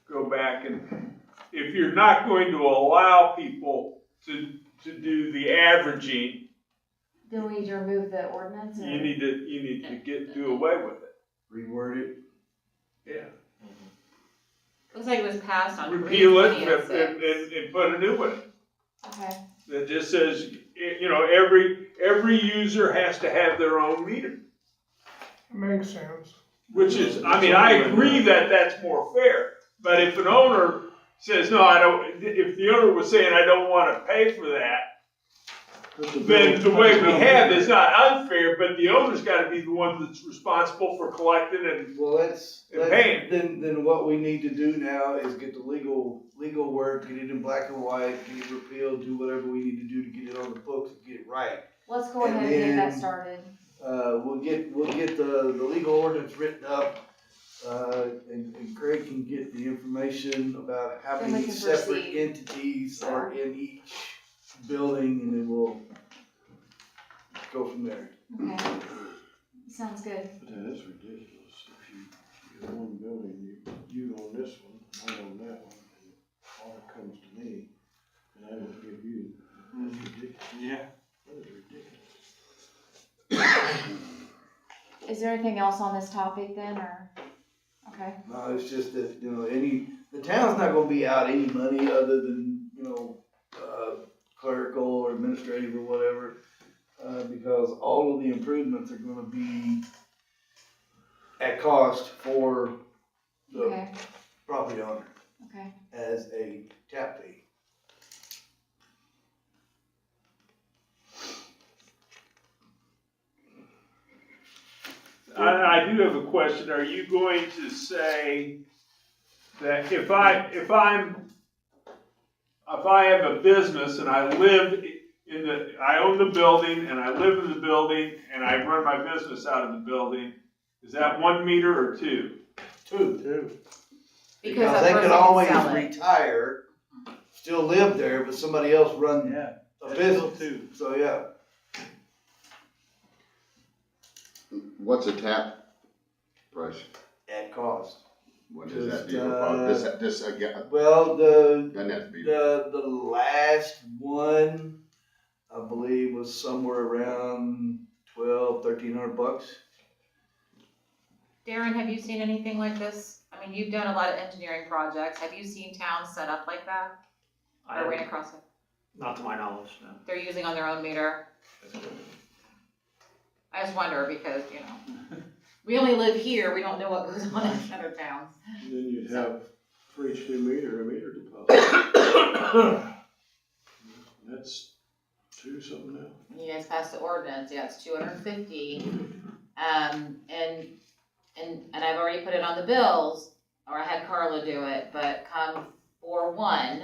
go back and, if you're not going to allow people to do the averaging, Do we need to remove the ordinance or? you need to do away with it. reword it. Yeah. Looks like it was passed on. Repeal it 3/26. and put a new one in. Okay, That just says, every user has to have their own meter. Makes sense. Which is, I mean, I agree that that's more fair, but if an owner says, no, I don't, if the owner was saying, I don't wanna pay for that, then the way we have is not unfair, but the owner's gotta be the one that's responsible for collecting and Well, paying. then what we need to do now is get the legal work, get it in black and white, get it repealed, do whatever we need to do to get it on the books and get it right. let's go ahead and get that started. We'll get the legal ordinance written up, and Craig can get the information about how Then we many can separate proceed. entities are in each building, and then we'll go from there. Okay, sounds good. But that is ridiculous. If you have one building, you on this one, I on that one, and water comes to me, and I don't give you. That's ridiculous. Yeah. That is ridiculous. Is there anything else on this topic then, or? Okay, No, it's just that, the town's not gonna be out any money other than, clerical or administrative or whatever, because all of the improvements are gonna be at cost for the Okay, property owner okay. as a tap fee. I do have a question. Are you going to say that if I have a business and I live I own the building and I live in the building and I run my business out of the building, is that 1 meter or 2? Two. Because Because a they person could can always sell it. retire, still live there, but somebody else run Yeah. a business. So, yeah. What's a tap price? At cost. What is that Just, deal about? This again, Well, the doesn't have to be. the last one, I believe, was somewhere around $1,200-1,300. Darren, have you seen anything like this? I mean, you've done a lot of engineering projects. Have you seen towns set up like that? I Or ran across it? Not to my knowledge, no. They're using on their own meter? I just wonder because, you know, we only live here, we don't know what goes on in other towns. And then you'd have for each new meter, a meter deposit. That's two something now. You guys passed the ordinance, yeah, it's 250. And I've already put it on the bills, or I had Carla do it, but come 4/1,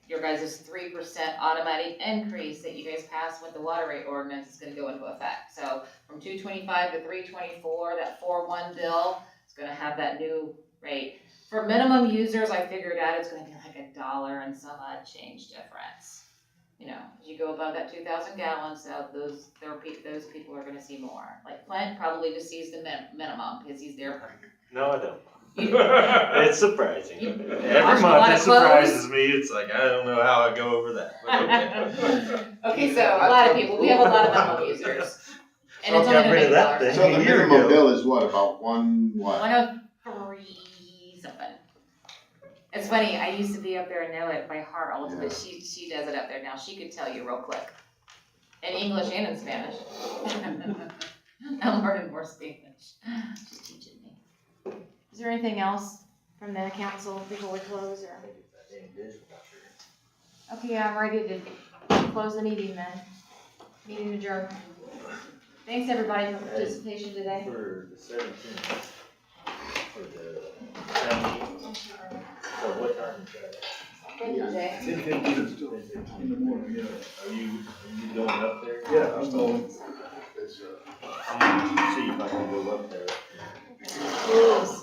your guys' 3% automatic increase that you guys passed with the water rate ordinance is gonna go into effect. So from 225 to 324, that 4/1 bill is gonna have that new rate. For minimum users, I figured out it's gonna be like $1 and some odd change difference. You know, as you go above that 2,000 gallons, those people are gonna see more. Like Clint probably just sees the minimum, because he's there. No, I don't. You- It's surprising. You wash Every a lot month it of clothes? surprises me. It's like, I don't know how I go over that. But okay. Okay, so a lot of people, we have a lot of minimum users. And it's Got only rid of that $100. thing. So the A year minimum ago. bill is what, about what? 103 something. It's funny, I used to be up there and know it by heart all the time, but she does it up there now. She could tell you real quick. In English and in Spanish. I'm learning more Spanish. She's teaching me. Is there anything else from the council before we close, or? Okay, I'm ready to close the meeting then. Meeting adjourned. Thanks, everybody, for participation today. For the 17th, for the town, so what time is that? Thank you, Jay. 10:15 in the morning, yeah. Are you going up there? Yeah, I'm going. It's, I'm gonna see if I can go up there. Yes.